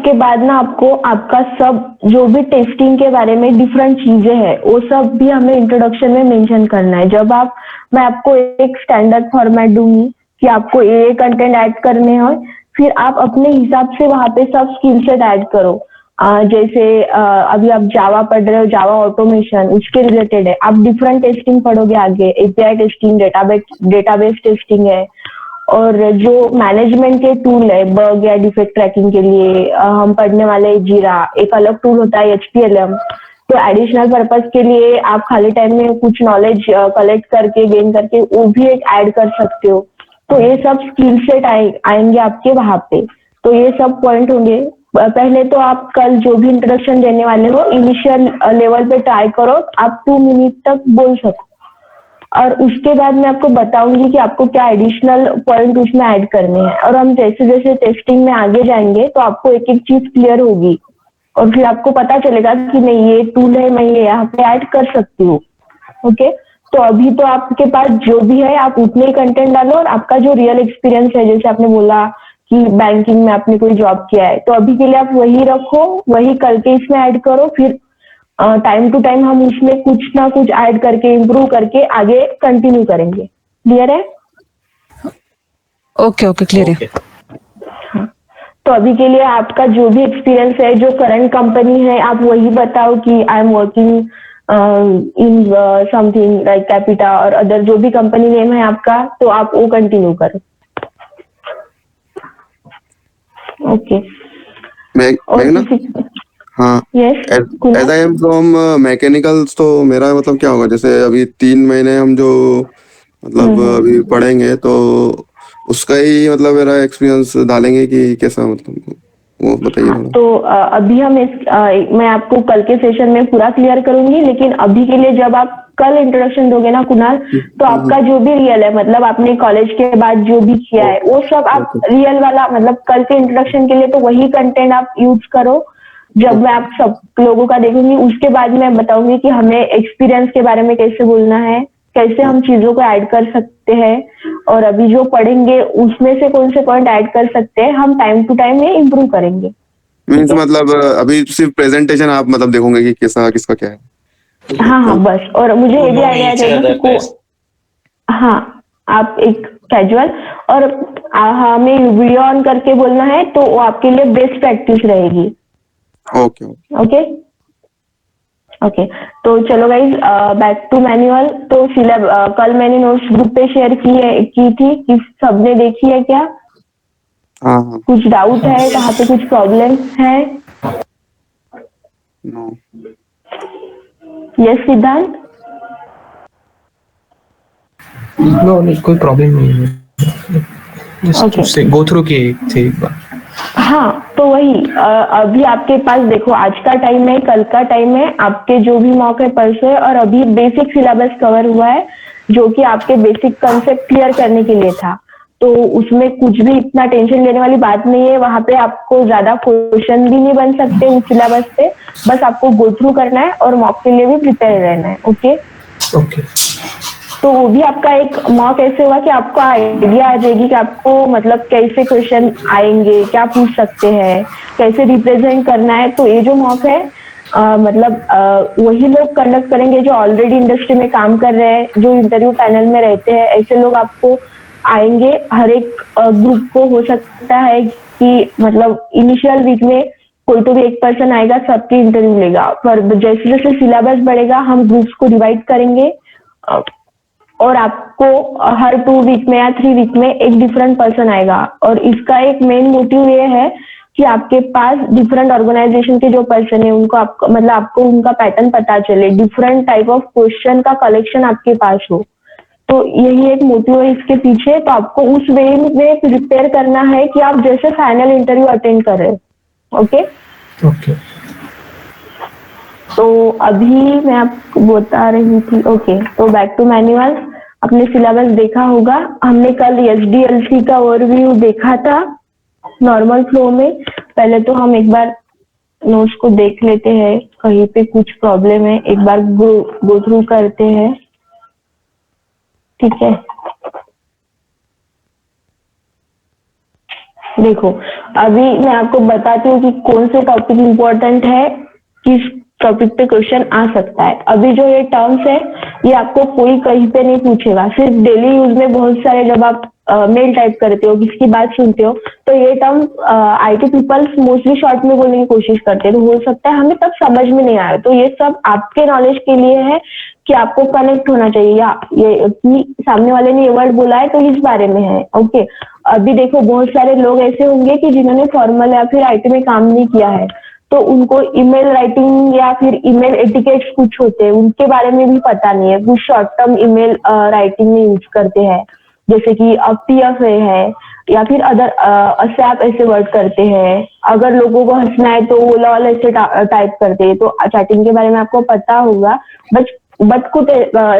उसके बाद ना आपको आपका सब जो भी टेस्टिंग के बारे में डिफरेंट चीजें हैं वो सब भी हमें इंट्रोडक्शन में मेंशन करना है। जब आप मैं आपको एक स्टैंडर्ड फॉर्मेट दूंगी कि आपको ये कंटेंट ऐड करने हो, फिर आप अपने हिसाब से वहां पे सब स्किल सेट ऐड करो। जैसे अभी आप जावा पढ़ रहे हो, जावा ऑटोमेशन उसके रिलेटेड है, आप डिफरेंट टेस्टिंग पढ़ोगे आगे, एपीआई टेस्टिंग, डेटाबेस टेस्टिंग है, और जो मैनेजमेंट के टूल है बग या डिफेक्ट ट्रैकिंग के लिए हम पढ़ने वाले हैं जीरा, एक अलग टूल होता है एचपीएलएम। तो एडिशनल पर्पस के लिए आप खाली टाइम में कुछ नॉलेज कलेक्ट करके गेन करके वो भी एक ऐड कर सकते हो। तो ये सब स्किल सेट आएंगे आपके वहां पे। तो ये सब पॉइंट होंगे। पहले तो आप कल जो भी इंट्रोडक्शन देने वाले हो इनिशियल लेवल पे ट्राई करो, आप 2 मिनट तक बोल सको, और उसके बाद मैं आपको बताऊंगी कि आपको क्या एडिशनल पॉइंट उसमें ऐड करने हैं। और हम जैसे जैसे टेस्टिंग में आगे जाएंगे तो आपको एक एक चीज क्लियर होगी, और फिर आपको पता चलेगा कि नहीं ये टूल है, मैं ये यहाँ पे ऐड कर सकती हूँ। ओके, तो अभी तो आपके पास जो भी है आप उतने ही कंटेंट डालो, और आपका जो रियल एक्सपीरियंस है, जैसे आपने बोला कि बैंकिंग में आपने कोई जॉब किया है, तो अभी के लिए आप वही रखो, वही कल के इसमें ऐड करो, फिर टाइम टू टाइम हम उसमें कुछ ना कुछ ऐड करके इम्प्रूव करके आगे कंटिन्यू करेंगे। क्लियर है? ओके ओके, क्लियर है। हाँ, तो अभी के लिए आपका जो भी एक्सपीरियंस है, जो करंट कंपनी है, आप वही बताओ कि I am working in something like capita और अदर जो भी कंपनी नेम है आपका, तो आप वो कंटिन्यू करो। ओके। हाँ, as I am from mechanicals, तो मेरा मतलब क्या होगा, जैसे अभी 3 महीने हम जो मतलब अभी पढ़ेंगे तो उसका ही मतलब मेरा एक्सपीरियंस डालेंगे कि कैसा, मतलब वो बताइए थोड़ा। तो अभी हम मैं आपको कल के सेशन में पूरा क्लियर करूंगी, लेकिन अभी के लिए जब आप कल इंट्रोडक्शन दोगे ना कुणाल, तो आपका जो भी रियल है, मतलब आपने कॉलेज के बाद जो भी किया है वो सब आप रियल वाला, मतलब कल के इंट्रोडक्शन के लिए तो वही कंटेंट आप यूज करो। जब मैं आप सब लोगों का देखूंगी उसके बाद मैं बताऊंगी कि हमें एक्सपीरियंस के बारे में कैसे बोलना है, कैसे हम चीजों को ऐड कर सकते हैं, और अभी जो पढ़ेंगे उसमें से कौन से पॉइंट ऐड कर सकते हैं, हम टाइम टू टाइम ये इम्प्रूव करेंगे। मीन्स मतलब अभी सिर्फ प्रेजेंटेशन आप मतलब देखोगे कि कैसा किसका क्या है। हाँ हाँ बस, और मुझे ये भी आइडिया चाहिए कि हाँ आप एक कैजुअल और हमें वीडियो ऑन करके बोलना है, तो वो आपके लिए बेस्ट प्रैक्टिस रहेगी। ओके ओके ओके, तो चलो गाइज बैक टू मैनुअल। तो कल मैंने नोट्स ग्रुप पे शेयर की थी कि सबने देखी है क्या? हाँ। कुछ डाउट है, कहाँ पे कुछ प्रॉब्लम है? नो। यस सिद्धांत? नो नहीं, कोई प्रॉब्लम नहीं है, जस्ट गो थ्रू की थे एक बार। हाँ, तो वही अभी आपके पास देखो, आज का टाइम है, कल का टाइम है, आपके जो भी मॉक है परसों है, और अभी बेसिक सिलेबस कवर हुआ है जो कि आपके बेसिक कंसेप्ट क्लियर करने के लिए था। तो उसमें कुछ भी इतना टेंशन लेने वाली बात नहीं है, वहां पे आपको ज्यादा क्वेश्चन भी नहीं बन सकते उस सिलेबस पे, बस आपको गो थ्रू करना है और मॉक के लिए भी प्रिपेयर रहना है। ओके ओके, तो वो भी आपका एक मॉक ऐसे हुआ कि आपको आइडिया आ जाएगी कि आपको मतलब कैसे क्वेश्चन आएंगे, क्या पूछ सकते हैं, कैसे रिप्रेजेंट करना है। तो ये जो मॉक है मतलब वही लोग कंडक्ट करेंगे जो ऑलरेडी इंडस्ट्री में काम कर रहे हैं, जो इंटरव्यू पैनल में रहते हैं, ऐसे लोग आपको आएंगे। हर एक ग्रुप को हो सकता है कि मतलब इनिशियल वीक में कोई तो भी एक पर्सन आएगा, सबके इंटरव्यू लेगा, पर जैसे जैसे सिलेबस बढ़ेगा हम ग्रुप्स को डिवाइड करेंगे, और आपको हर 2 वीक में या 3 वीक में एक डिफरेंट पर्सन आएगा। और इसका एक मेन मोटिव ये है कि आपके पास डिफरेंट ऑर्गेनाइजेशन के जो पर्सन है उनको आपको मतलब आपको उनका पैटर्न पता चले, डिफरेंट टाइप ऑफ क्वेश्चन का कलेक्शन आपके पास हो। तो यही एक मोटिव है इसके पीछे। तो आपको उस वे में प्रिपेयर करना है कि आप जैसे फाइनल इंटरव्यू अटेंड कर रहे हो। ओके ओके, तो अभी मैं आपको बता रही थी। ओके, तो बैक टू मैनुअल। अपने सिलेबस देखा होगा, हमने कल एसडीएलसी का ओवरव्यू देखा था नॉर्मल फ्लो में। पहले तो हम एक बार नोट्स को देख लेते हैं, कहीं पे कुछ प्रॉब्लम है एक बार गो थ्रू करते हैं। ठीक है, देखो अभी मैं आपको बताती हूँ कि कौन से टॉपिक इम्पोर्टेंट है, किस टॉपिक पे क्वेश्चन आ सकता है। अभी जो ये टर्म्स है ये आपको कोई कहीं पे नहीं पूछेगा, सिर्फ डेली यूज में बहुत सारे जब आप मेल टाइप करते हो, किसकी बात सुनते हो, तो ये term IT peoples mostly short में बोलने की कोशिश करते हैं, तो हो सकता है हमें तब समझ में नहीं आया। तो ये सब आपके नॉलेज के लिए है कि आपको कनेक्ट होना चाहिए, या ये कि सामने वाले ने ये वर्ड बोला है तो इस बारे में है। ओके, अभी देखो बहुत सारे लोग ऐसे होंगे कि जिन्होंने फॉर्मल या फिर IT में काम नहीं किया है, तो उनको ईमेल राइटिंग या फिर ईमेल एटिकेट्स कुछ होते हैं उनके बारे में भी पता नहीं है। कुछ शॉर्ट टर्म ईमेल राइटिंग में यूज करते हैं, जैसे कि PFA है या फिर अदर आप ऐसे वर्ड करते हैं। अगर लोगों को हंसना है तो वो लॉल ऐसे टाइप करते हैं, तो चैटिंग के बारे में आपको पता होगा। बट कुछ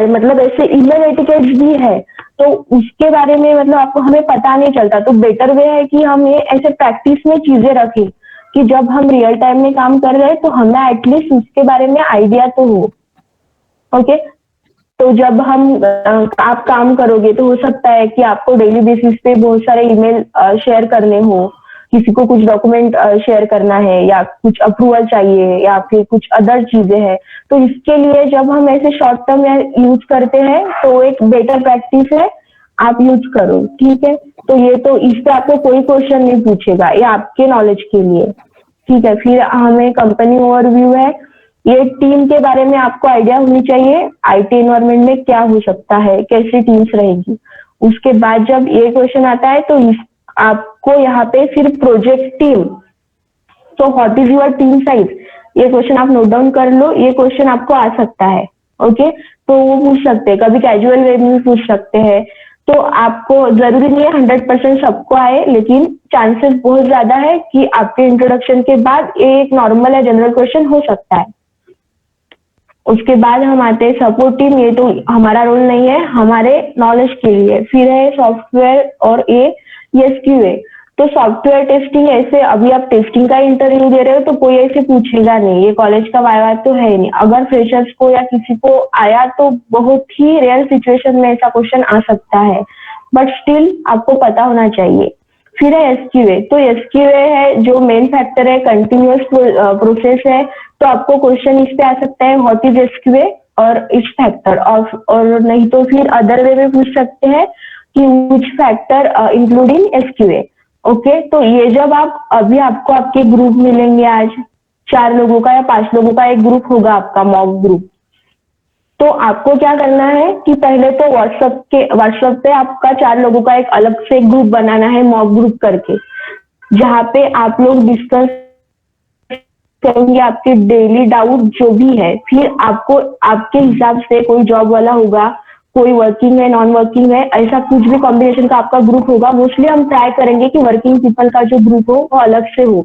मतलब ऐसे ईमेल एटिकेट्स भी है, तो उसके बारे में मतलब आपको हमें पता नहीं चलता। तो बेटर वे है कि हम ये ऐसे प्रैक्टिस में चीजें रखें कि जब हम रियल टाइम में काम कर रहे हैं तो हमें एटलीस्ट उसके बारे में आइडिया तो हो। ओके, तो जब हम आप काम करोगे तो हो सकता है कि आपको डेली बेसिस पे बहुत सारे ईमेल शेयर करने हो, किसी को कुछ डॉक्यूमेंट शेयर करना है या कुछ अप्रूवल चाहिए या फिर कुछ अदर चीजें हैं। तो इसके लिए जब हम ऐसे शॉर्ट टर्म यूज करते हैं तो एक बेटर प्रैक्टिस है, आप यूज करो। ठीक है, तो ये तो इस पे आपको कोई क्वेश्चन नहीं पूछेगा, ये आपके नॉलेज के लिए। ठीक है, फिर हमें कंपनी ओवरव्यू है, ये टीम के बारे में आपको आइडिया होनी चाहिए, IT एनवायरनमेंट में क्या हो सकता है, कैसी टीम्स रहेगी। उसके बाद जब ये क्वेश्चन आता है तो आपको यहाँ पे फिर प्रोजेक्ट टीम, तो what is your team size, ये क्वेश्चन आप नोट डाउन कर लो, ये क्वेश्चन आपको आ सकता है। ओके, तो वो पूछ सकते हैं, कभी कैजुअल वे में पूछ सकते हैं। तो आपको जरूरी नहीं है 100% सबको आए, लेकिन चांसेस बहुत ज्यादा है कि आपके इंट्रोडक्शन के बाद ये एक नॉर्मल या जनरल क्वेश्चन हो सकता है। उसके बाद हम आते हैं सपोर्ट टीम, ये तो हमारा रोल नहीं है, हमारे नॉलेज के लिए। फिर है सॉफ्टवेयर और SQA। तो सॉफ्टवेयर टेस्टिंग, ऐसे अभी आप टेस्टिंग का इंटरव्यू दे रहे हो तो कोई ऐसे पूछेगा नहीं, ये कॉलेज का वाइवा तो है ही नहीं। अगर फ्रेशर्स को या किसी को आया तो बहुत ही रेयर सिचुएशन में ऐसा क्वेश्चन आ सकता है, बट स्टिल आपको पता होना चाहिए। फिर है SQA, तो SQA है जो मेन फैक्टर है, कंटिन्यूअस प्रोसेस है। तो आपको क्वेश्चन इस पे आ सकता है, व्हाट इज SQA और इस फैक्टर, और नहीं तो फिर अदर वे में पूछ सकते हैं कि which factor including SQA। Okay, तो ये जब आप अभी आपको आपके ग्रुप मिलेंगे, आज 4 लोगों का या 5 लोगों का एक ग्रुप होगा आपका मॉक ग्रुप। तो आपको क्या करना है कि पहले तो व्हाट्सएप पे आपका 4 लोगों का एक अलग से ग्रुप बनाना है, मॉक ग्रुप करके, जहाँ पे आप लोग डिस्कस करेंगे आपके डेली डाउट जो भी है। फिर आपको आपके हिसाब से कोई जॉब वाला होगा, कोई वर्किंग है, नॉन वर्किंग है, ऐसा कुछ भी कॉम्बिनेशन का आपका ग्रुप होगा। मोस्टली हम ट्राई करेंगे कि वर्किंग पीपल का जो ग्रुप हो वो अलग से हो,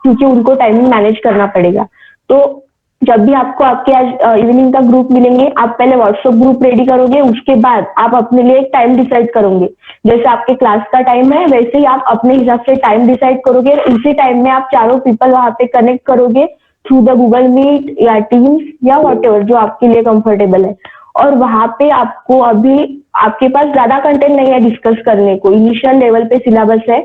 क्योंकि उनको टाइमिंग मैनेज करना पड़ेगा। तो जब भी आपको आपके आज इवनिंग का ग्रुप मिलेंगे, आप पहले व्हाट्सएप ग्रुप रेडी करोगे, उसके बाद आप अपने लिए एक टाइम डिसाइड करोगे। जैसे आपके क्लास का टाइम है वैसे ही आप अपने हिसाब से टाइम डिसाइड करोगे, इसी टाइम में आप चारों पीपल वहां पे कनेक्ट करोगे थ्रू द गूगल मीट या टीम्स या व्हाटएवर जो आपके लिए कंफर्टेबल है। और वहां पे आपको अभी आपके पास ज्यादा कंटेंट नहीं है डिस्कस करने को, इनिशियल लेवल पे सिलेबस है,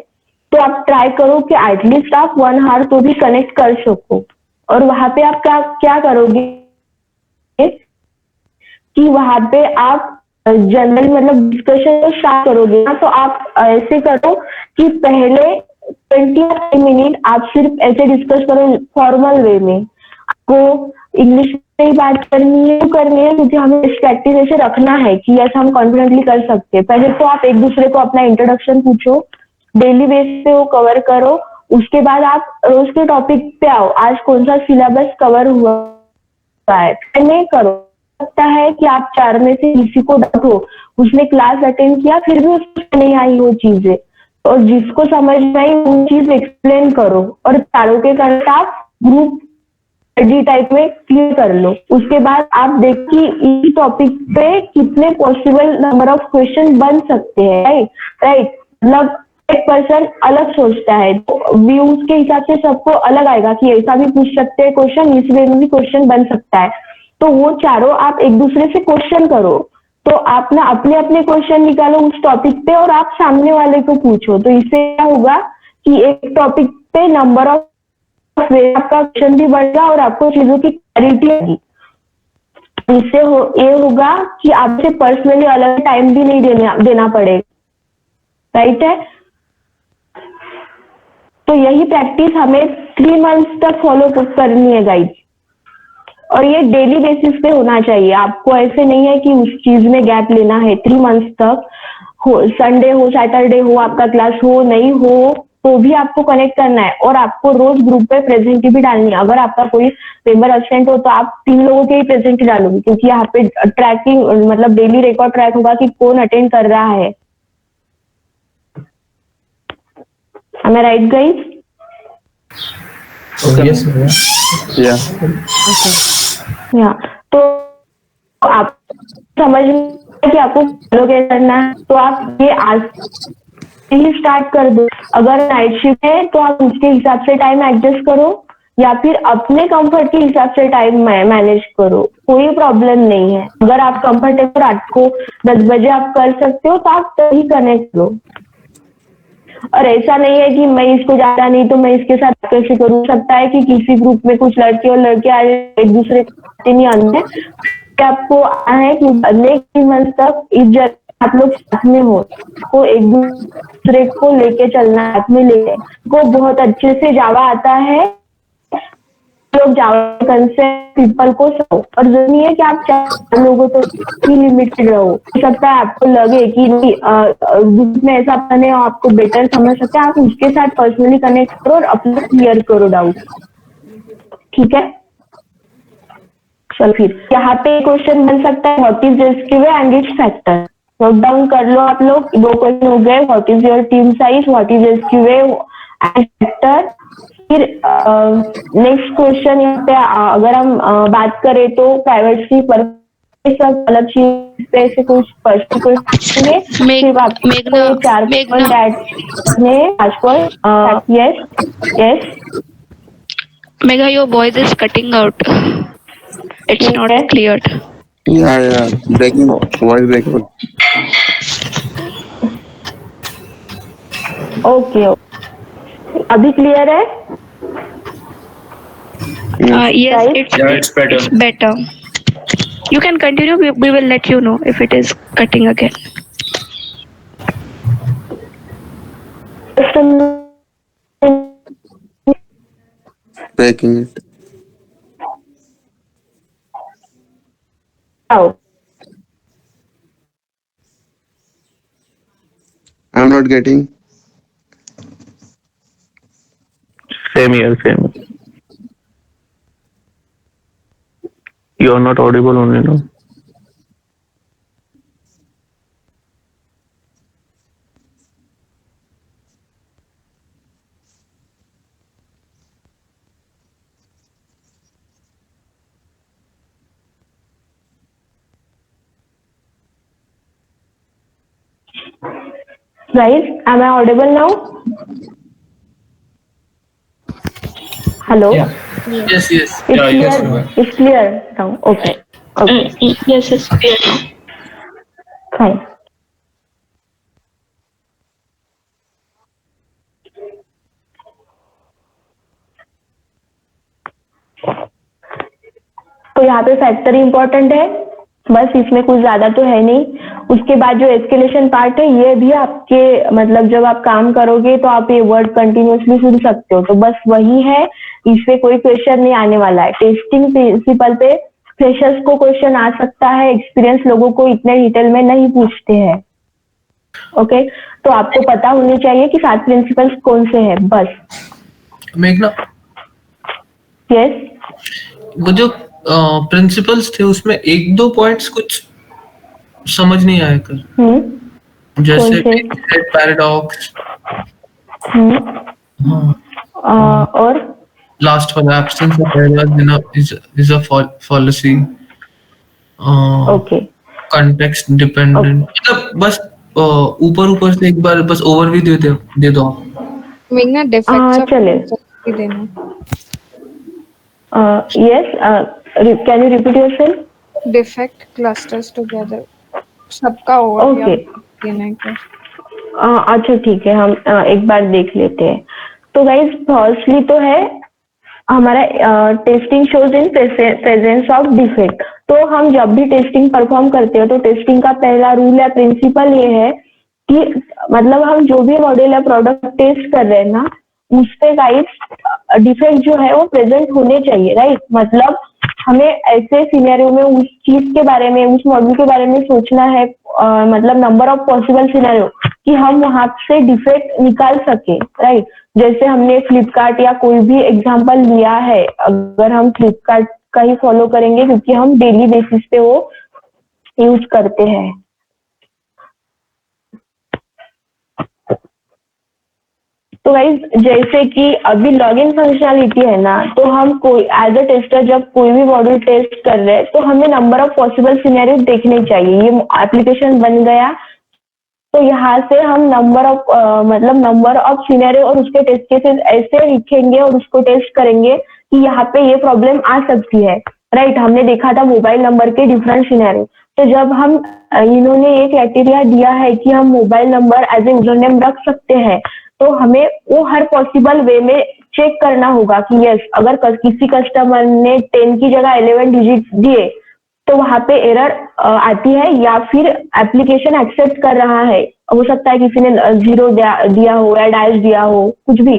तो आप ट्राई करो कि एटलीस्ट आप 1 आवर तो भी कनेक्ट कर सको। और वहां पे आप क्या करोगे कि वहां पे आप जनरल मतलब डिस्कशन स्टार्ट करोगे ना, तो आप ऐसे करो कि पहले 20 मिनट आप सिर्फ ऐसे डिस्कस करो फॉर्मल वे में। आपको इंग्लिश में ही बात करनी है क्योंकि हमें इस प्रैक्टिस ऐसे रखना है कि ऐसा हम कॉन्फिडेंटली कर सकते हैं। पहले तो आप एक दूसरे को अपना इंट्रोडक्शन पूछो, डेली बेस पे वो कवर करो, उसके बाद आप रोज के टॉपिक पे आओ, आज कौन सा सिलेबस कवर हुआ है। नहीं करो सकता है कि आप 4 में से किसी को डाउट हो, उसने क्लास अटेंड किया फिर भी उसको नहीं आई वो चीजें, और जिसको समझ में आई वो चीज एक्सप्लेन करो, और चारों के करंट आप ग्रुप टाइप में क्लियर कर लो। उसके बाद आप देखिए इस टॉपिक पे कितने पॉसिबल नंबर ऑफ क्वेश्चन बन सकते हैं। राइट, मतलब एक पर्सन अलग सोचता है, तो व्यूज के हिसाब से सबको अलग आएगा कि ऐसा भी पूछ सकते हैं क्वेश्चन, इस वे में भी क्वेश्चन बन सकता है। तो वो चारों आप एक दूसरे से क्वेश्चन करो, तो आप ना अपने अपने क्वेश्चन निकालो उस टॉपिक पे और आप सामने वाले को पूछो। तो इससे क्या होगा कि एक टॉपिक पे नंबर ऑफ आपका क्वेश्चन भी बढ़ेगा और आपको चीजों की क्लैरिटी आएगी। इससे ये होगा कि आपसे पर्सनली अलग टाइम भी नहीं देना पड़ेगा, राइट है। तो यही प्रैक्टिस हमें 3 मंथ्स तक फॉलो करनी है गाइड, और ये डेली बेसिस पे होना चाहिए। आपको ऐसे नहीं है कि उस चीज में गैप लेना है 3 मंथ्स तक, हो संडे हो सैटरडे हो आपका क्लास हो नहीं हो तो भी आपको कनेक्ट करना है, और आपको रोज ग्रुप पे प्रेजेंट भी डालनी है। अगर आपका कोई मेंबर एब्सेंट हो तो आप 3 लोगों के ही प्रेजेंट डालोगे, क्योंकि यहाँ पे ट्रैकिंग मतलब डेली रिकॉर्ड ट्रैक होगा कि कौन अटेंड कर रहा है। Am I right guys? Yes, Yeah. या तो आप समझ में कि आपको फॉलो कैसे करना है, तो आप ये आज से ही स्टार्ट कर दो। अगर नाइट शिफ्ट है तो आप उसके हिसाब से टाइम एडजस्ट करो, या फिर अपने कंफर्ट के हिसाब से टाइम मैनेज करो, कोई प्रॉब्लम नहीं है। अगर आप कंफर्टेबल रात को 10 बजे आप कर सकते हो तो आप तभी कनेक्ट करो। और ऐसा नहीं है कि मैं इसको ज्यादा नहीं तो मैं इसके साथ कैसे करूँ। सकता है कि किसी ग्रुप में कुछ लड़के और लड़के आए एक दूसरे को नहीं आने, आपको आना है कि नेक्स्ट मंथ तक इस जगह आप लोग साथ में हो, तो एक दूसरे को लेके चलना, साथ में लेके को बहुत अच्छे से जावा आता है। लोग जावा कंसेप्ट पीपल को सो, और जरूरी है कि आप 4 लोगों तो ही लिमिटेड रहो। हो सकता है आपको लगे कि ग्रुप में ऐसा बने आपको बेटर समझ सकते हैं, आप उसके साथ पर्सनली कनेक्ट करो और अपना क्लियर करो डाउट, ठीक है। चलो फिर यहाँ पे क्वेश्चन बन सकता है what is SQA and its factor. Note down कर लो आप लोग। 2 क्वेश्चन हो गए, what is your team size, what is SQA and factor. फिर नेक्स्ट क्वेश्चन यहाँ पे अगर हम बात करें तो प्राइवेसी पर सब अलग चीज पे ऐसे कुछ पूछेंगे। सिर्फ आपको 4 point add 5 point. Yes Megha, your voice is cutting out. It's not Okay. clear. Yeah. Breaking. Voice breaking. Okay, अभी क्लियर है? Yes, Right? it's better. It's better. You can continue. We will let you know if it is cutting again. Breaking it. Oh, I'm not getting. Same here. You are not audible only, no? guys, am I audible now? Hello? Yeah. Yes. It's Yeah, clear. yes, you are. It's clear now. Okay. Yes, it's clear. Fine. तो यहाँ पे factor important है, बस इसमें कुछ ज्यादा तो है नहीं। उसके बाद जो एस्केलेशन पार्ट है ये भी आपके मतलब जब आप काम करोगे तो आप ये वर्ड कंटिन्यूअसली सुन सकते हो, तो बस वही है, इससे कोई क्वेश्चन नहीं आने वाला है। टेस्टिंग प्रिंसिपल पे फ्रेशर्स को क्वेश्चन आ सकता है, एक्सपीरियंस लोगों को इतने डिटेल में नहीं पूछते हैं। ओके, तो आपको पता होनी चाहिए कि 7 प्रिंसिपल्स कौन से हैं, बस। मेघना, यस, वो जो प्रिंसिपल्स थे उसमें 1-2 पॉइंट्स कुछ समझ नहीं आया कर, जैसे पैराडॉक्स और लास्ट वाला absence of errors is a fallacy, okay context dependent, मतलब बस ऊपर से एक बार बस ओवरव्यू दे दो आप। मेघना डिफेक्ट्स चले। देना। Yes, can you repeat yourself? Defect clusters together सबका ओवरव्यू देना है। अच्छा ठीक है, हम एक बार देख लेते हैं। तो गाइस फर्स्टली तो है हमारा testing shows in presence of defect. तो हम जब भी टेस्टिंग परफॉर्म करते हैं तो टेस्टिंग का पहला रूल या प्रिंसिपल ये है कि मतलब हम जो भी मॉड्यूल या प्रोडक्ट टेस्ट कर रहे हैं ना, उस पे गाइस डिफेक्ट जो है वो प्रेजेंट होने चाहिए, राइट। मतलब हमें ऐसे सिनेरियो में उस चीज के बारे में, उस मॉड्यूल के बारे में सोचना है, मतलब नंबर ऑफ पॉसिबल सिनेरियो कि हम वहां से डिफेक्ट निकाल सके, राइट। जैसे हमने फ्लिपकार्ट या कोई भी एग्जांपल लिया है, अगर हम फ्लिपकार्ट का ही फॉलो करेंगे क्योंकि हम डेली बेसिस पे वो यूज करते हैं। तो गाइस जैसे कि अभी लॉगिन फंक्शनलिटी है ना, तो हम कोई एज अ टेस्टर जब कोई भी मॉड्यूल टेस्ट कर रहे हैं तो हमें नंबर ऑफ पॉसिबल सिनेरियो देखने चाहिए। ये एप्लीकेशन बन गया तो यहाँ से हम नंबर ऑफ मतलब नंबर ऑफ सिनेरियो और उसके टेस्ट केसेस ऐसे लिखेंगे और उसको टेस्ट करेंगे कि यहाँ पे ये प्रॉब्लम आ सकती है, राइट। हमने देखा था मोबाइल नंबर के डिफरेंट सिनेरियो। तो जब हम इन्होंने एक क्राइटेरिया दिया है कि हम mobile number as a user name रख सकते हैं, तो हमें वो हर पॉसिबल वे में चेक करना होगा कि यस, अगर किसी कस्टमर ने 10 की जगह 11 डिजिट दिए तो वहां पे एरर आती है या फिर एप्लीकेशन एक्सेप्ट कर रहा है। हो सकता है किसी ने 0 दिया हो या डैश दिया हो, कुछ भी,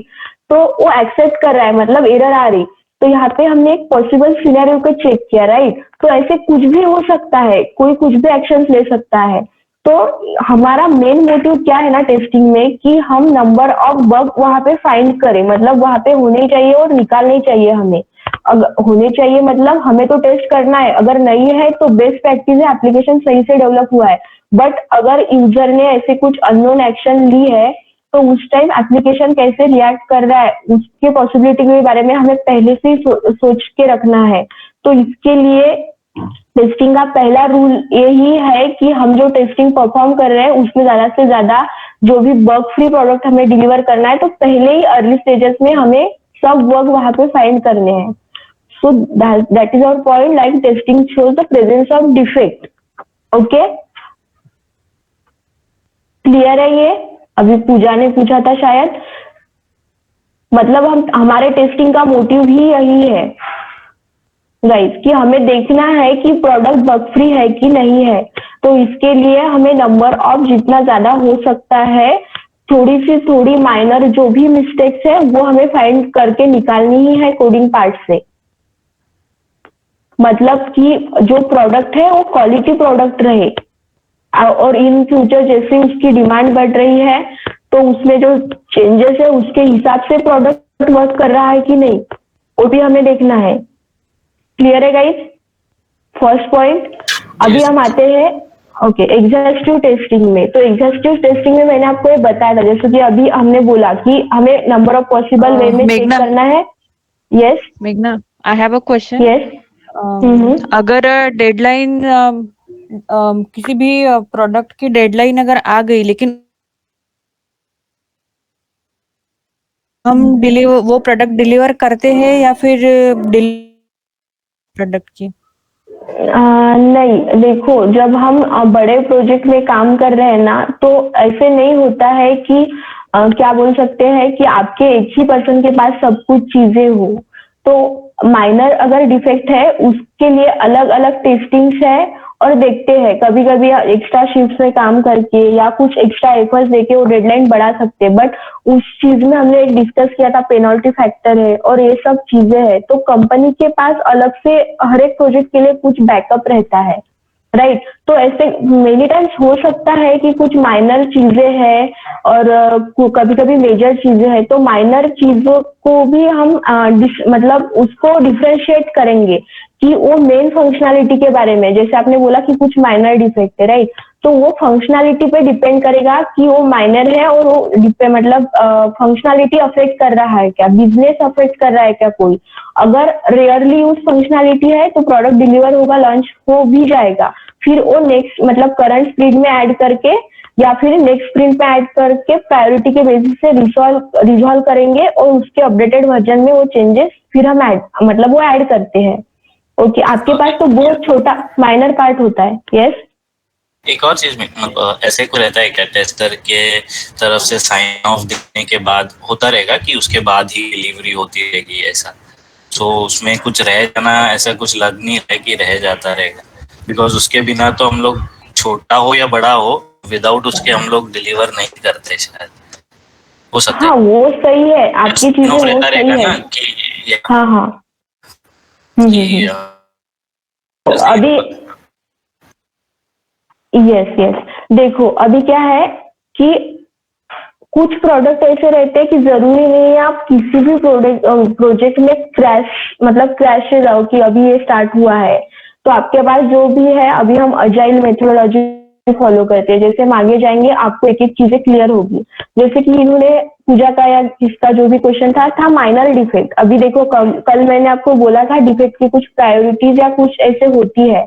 तो वो एक्सेप्ट कर रहा है, मतलब एरर आ रही। तो यहाँ पे हमने एक पॉसिबल सिनेरियो को चेक किया, राइट। तो ऐसे कुछ भी हो सकता है, कोई कुछ भी एक्शन ले सकता है। तो हमारा मेन मोटिव क्या है ना टेस्टिंग में कि हम नंबर ऑफ बग वहां पे फाइंड करें, मतलब वहां पे होने चाहिए और निकालने चाहिए हमें। अगर होने चाहिए मतलब हमें तो टेस्ट करना है, अगर नहीं है तो बेस्ट प्रैक्टिस है, एप्लीकेशन सही से डेवलप हुआ है। बट अगर यूजर ने ऐसे कुछ अननोन एक्शन ली है तो उस टाइम एप्लीकेशन कैसे रिएक्ट कर रहा है उसके पॉसिबिलिटी के बारे में हमें पहले से ही सोच के रखना है। तो इसके लिए टेस्टिंग का पहला रूल यही है कि हम जो टेस्टिंग परफॉर्म कर रहे हैं उसमें ज्यादा से ज्यादा जो भी बग फ्री प्रोडक्ट हमें डिलीवर करना है, तो पहले ही अर्ली स्टेजेस में हमें सब बग वहां पे फाइंड करने हैं। So that is our point, like testing shows the presence of defect. Okay? Clear है ये? अभी पूजा ने पूछा था शायद, मतलब हम हमारे टेस्टिंग का मोटिव ही यही है गाइस कि हमें देखना है कि प्रोडक्ट बग फ्री है कि नहीं है। तो इसके लिए हमें नंबर ऑफ जितना ज्यादा हो सकता है, थोड़ी माइनर जो भी मिस्टेक्स है वो हमें फाइंड करके निकालनी ही है कोडिंग पार्ट से। मतलब कि जो प्रोडक्ट है वो क्वालिटी प्रोडक्ट रहे और इन फ्यूचर जैसे उसकी डिमांड बढ़ रही है तो उसमें जो चेंजेस है उसके हिसाब से प्रोडक्ट वर्क कर रहा है कि नहीं, वो भी हमें देखना है। क्लियर है गाइस? First point. अभी हम आते हैं ओके एग्जॉस्टिव टेस्टिंग में। तो एग्जॉस्टिव टेस्टिंग में मैंने आपको ये बताया था, जैसे कि अभी हमने बोला कि हमें नंबर ऑफ पॉसिबल वे में चेक करना है। यस मेघना, I have a question. Yes अगर डेडलाइन किसी भी प्रोडक्ट की डेडलाइन अगर आ गई लेकिन हम वो प्रोडक्ट डिलीवर करते हैं या फिर प्रोडक्ट की नहीं, देखो जब हम बड़े प्रोजेक्ट में काम कर रहे हैं ना तो ऐसे नहीं होता है कि क्या बोल सकते हैं कि आपके एक ही पर्सन के पास सब कुछ चीजें हो। तो माइनर अगर डिफेक्ट है उसके लिए अलग अलग टेस्टिंग्स है और देखते हैं, कभी कभी एक्स्ट्रा शिफ्ट में काम करके या कुछ एक्स्ट्रा एफर्ट्स देके वो डेडलाइन बढ़ा सकते हैं। बट उस चीज में हमने एक डिस्कस किया था पेनल्टी फैक्टर है और ये सब चीजें है। तो कंपनी के पास अलग से हर एक प्रोजेक्ट के लिए कुछ बैकअप रहता है, राइट। तो ऐसे मेनी टाइम्स हो सकता है कि कुछ माइनर चीजें हैं और कभी कभी मेजर चीजें हैं। तो माइनर चीजों को भी हम मतलब उसको डिफरेंशिएट करेंगे कि वो मेन फंक्शनैलिटी के बारे में, जैसे आपने बोला कि कुछ माइनर डिफेक्ट है, राइट। तो वो फंक्शनैलिटी पे डिपेंड करेगा कि वो माइनर है और वो मतलब फंक्शनैलिटी अफेक्ट कर रहा है क्या, बिजनेस अफेक्ट कर रहा है क्या कोई। अगर रेयरली यूज फंक्शनैलिटी है तो प्रोडक्ट डिलीवर होगा, लॉन्च हो भी जाएगा, फिर वो नेक्स्ट मतलब करंट स्प्रिंट में ऐड करके या फिर नेक्स्ट स्प्रिंट में ऐड करके प्रायोरिटी के बेसिस से रिजॉल्व करेंगे और उसके अपडेटेड वर्जन में वो चेंजेस फिर हम मतलब वो ऐड करते हैं। ओके आपके पास तो बहुत छोटा माइनर पार्ट होता है। यस एक और चीज में मतलब ऐसे को रहता है क्या, टेस्टर के तरफ से साइन ऑफ देने के बाद होता रहेगा कि उसके बाद ही डिलीवरी होती रहेगी ऐसा? तो उसमें कुछ रह जाना ऐसा कुछ लग नहीं रहा है कि रह जाता रहेगा, बिकॉज उसके बिना तो हम लोग छोटा हो या बड़ा हो विदाउट उसके हम लोग डिलीवर नहीं करते शायद, हो सकता हाँ है वो सही है, आपकी sign चीजें off वो रहता सही रहेगा है। ना कि हाँ हाँ। कि अभी यस यस, देखो अभी क्या है कि कुछ प्रोडक्ट ऐसे रहते हैं कि जरूरी नहीं है आप किसी भी प्रोजेक्ट में क्रैश से जाओ कि अभी ये स्टार्ट हुआ है तो आपके पास जो भी है, अभी हम अजाइल मेथोडोलॉजी फॉलो करते हैं, जैसे हम आगे जाएंगे आपको एक एक चीजें क्लियर होगी। जैसे कि इन्होंने पूजा का या किसका जो भी क्वेश्चन था माइनर डिफेक्ट। अभी देखो कल मैंने आपको बोला था डिफेक्ट की कुछ प्रायोरिटीज या कुछ ऐसे होती है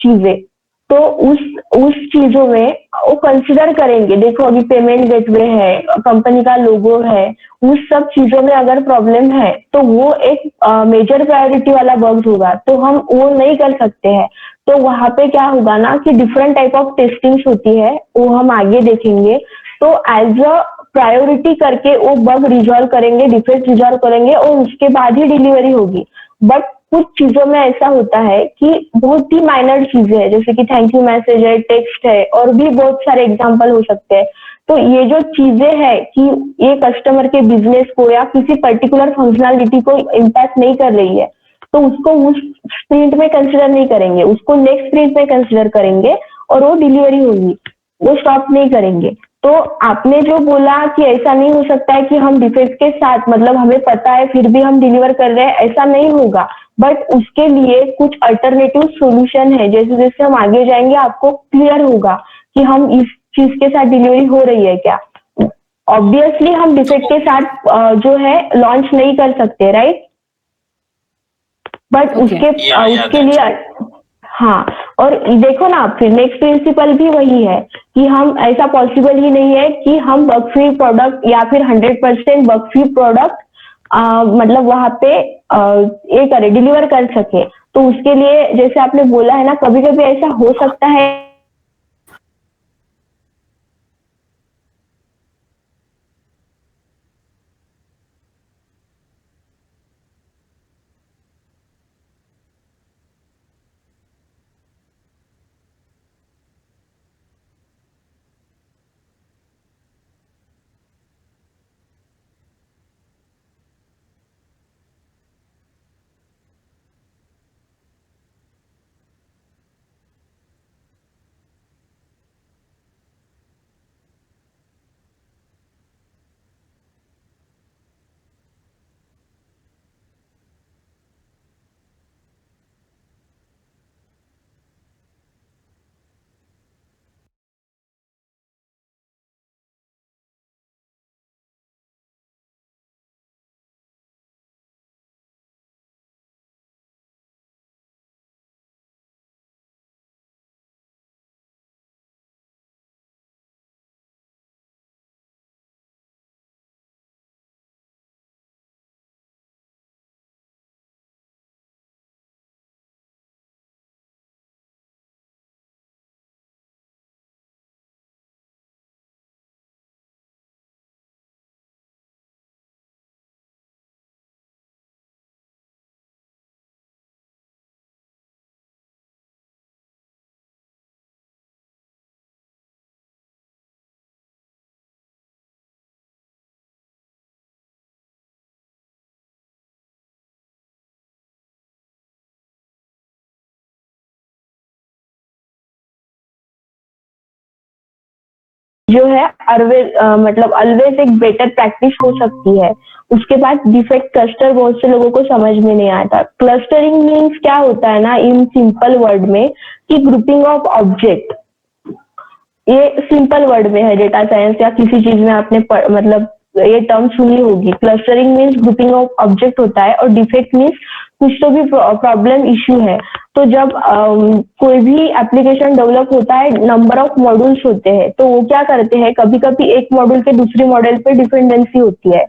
चीजें, तो उस चीजों में वो कंसिडर करेंगे। देखो अभी पेमेंट गेटवे है, कंपनी का लोगो है, उस सब चीजों में अगर प्रॉब्लम है तो वो एक मेजर प्रायोरिटी वाला बग होगा, तो हम वो नहीं कर सकते हैं। तो वहां पे क्या होगा ना कि डिफरेंट टाइप ऑफ टेस्टिंग्स होती है, वो हम आगे देखेंगे। तो एज अ प्रायोरिटी करके वो बग रिजॉल्व करेंगे, डिफेक्ट रिजॉल्व करेंगे और उसके बाद ही डिलीवरी होगी। बट कुछ चीजों में ऐसा होता है कि बहुत ही माइनर चीजें हैं, जैसे कि थैंक यू मैसेज है, टेक्स्ट है, और भी बहुत सारे एग्जांपल हो सकते हैं। तो ये जो चीजें हैं कि ये कस्टमर के बिजनेस को या किसी पर्टिकुलर फंक्शनैलिटी को इम्पैक्ट नहीं कर रही है, तो उसको उस स्प्रिंट में कंसिडर नहीं करेंगे, उसको नेक्स्ट स्प्रिंट में कंसिडर करेंगे और वो डिलीवरी होगी, वो स्टॉप नहीं करेंगे। तो आपने जो बोला कि ऐसा नहीं हो सकता है कि हम डिफेक्ट के साथ, मतलब हमें पता है फिर भी हम डिलीवर कर रहे हैं, ऐसा नहीं होगा। बट उसके लिए कुछ अल्टरनेटिव सॉल्यूशन है, जैसे जैसे हम आगे जाएंगे आपको क्लियर होगा कि हम इस चीज के साथ डिलीवरी हो रही है क्या। ऑब्वियसली हम डिफेक्ट के साथ जो है लॉन्च नहीं कर सकते, राइट। बट उसके लिए हाँ, और देखो ना फिर नेक्स्ट प्रिंसिपल भी वही है कि हम ऐसा पॉसिबल ही नहीं है कि हम बग फ्री प्रोडक्ट या फिर 100% बग फ्री प्रोडक्ट मतलब वहां पे ये करे, डिलीवर कर सके। तो उसके लिए जैसे आपने बोला है ना, कभी कभी ऐसा हो सकता है जो है मतलब ऑलवेज एक बेटर प्रैक्टिस हो सकती है। उसके बाद डिफेक्ट क्लस्टर बहुत से लोगों को समझ में नहीं आता। क्लस्टरिंग मीन्स क्या होता है ना, इन सिंपल वर्ड में, कि ग्रुपिंग ऑफ ऑब्जेक्ट। ये सिंपल वर्ड में है, डेटा साइंस या किसी चीज में आपने मतलब ये टर्म सुनी होगी। Clustering means grouping of object होता है, और डिफेक्ट मीन्स कुछ तो भी प्रॉब्लम इश्यू है। तो जब कोई भी एप्लीकेशन डेवलप होता है, नंबर ऑफ मॉड्यूल्स होते हैं, तो वो क्या करते हैं, कभी कभी एक मॉड्यूल के दूसरे मॉड्यूल पे डिपेंडेंसी होती है,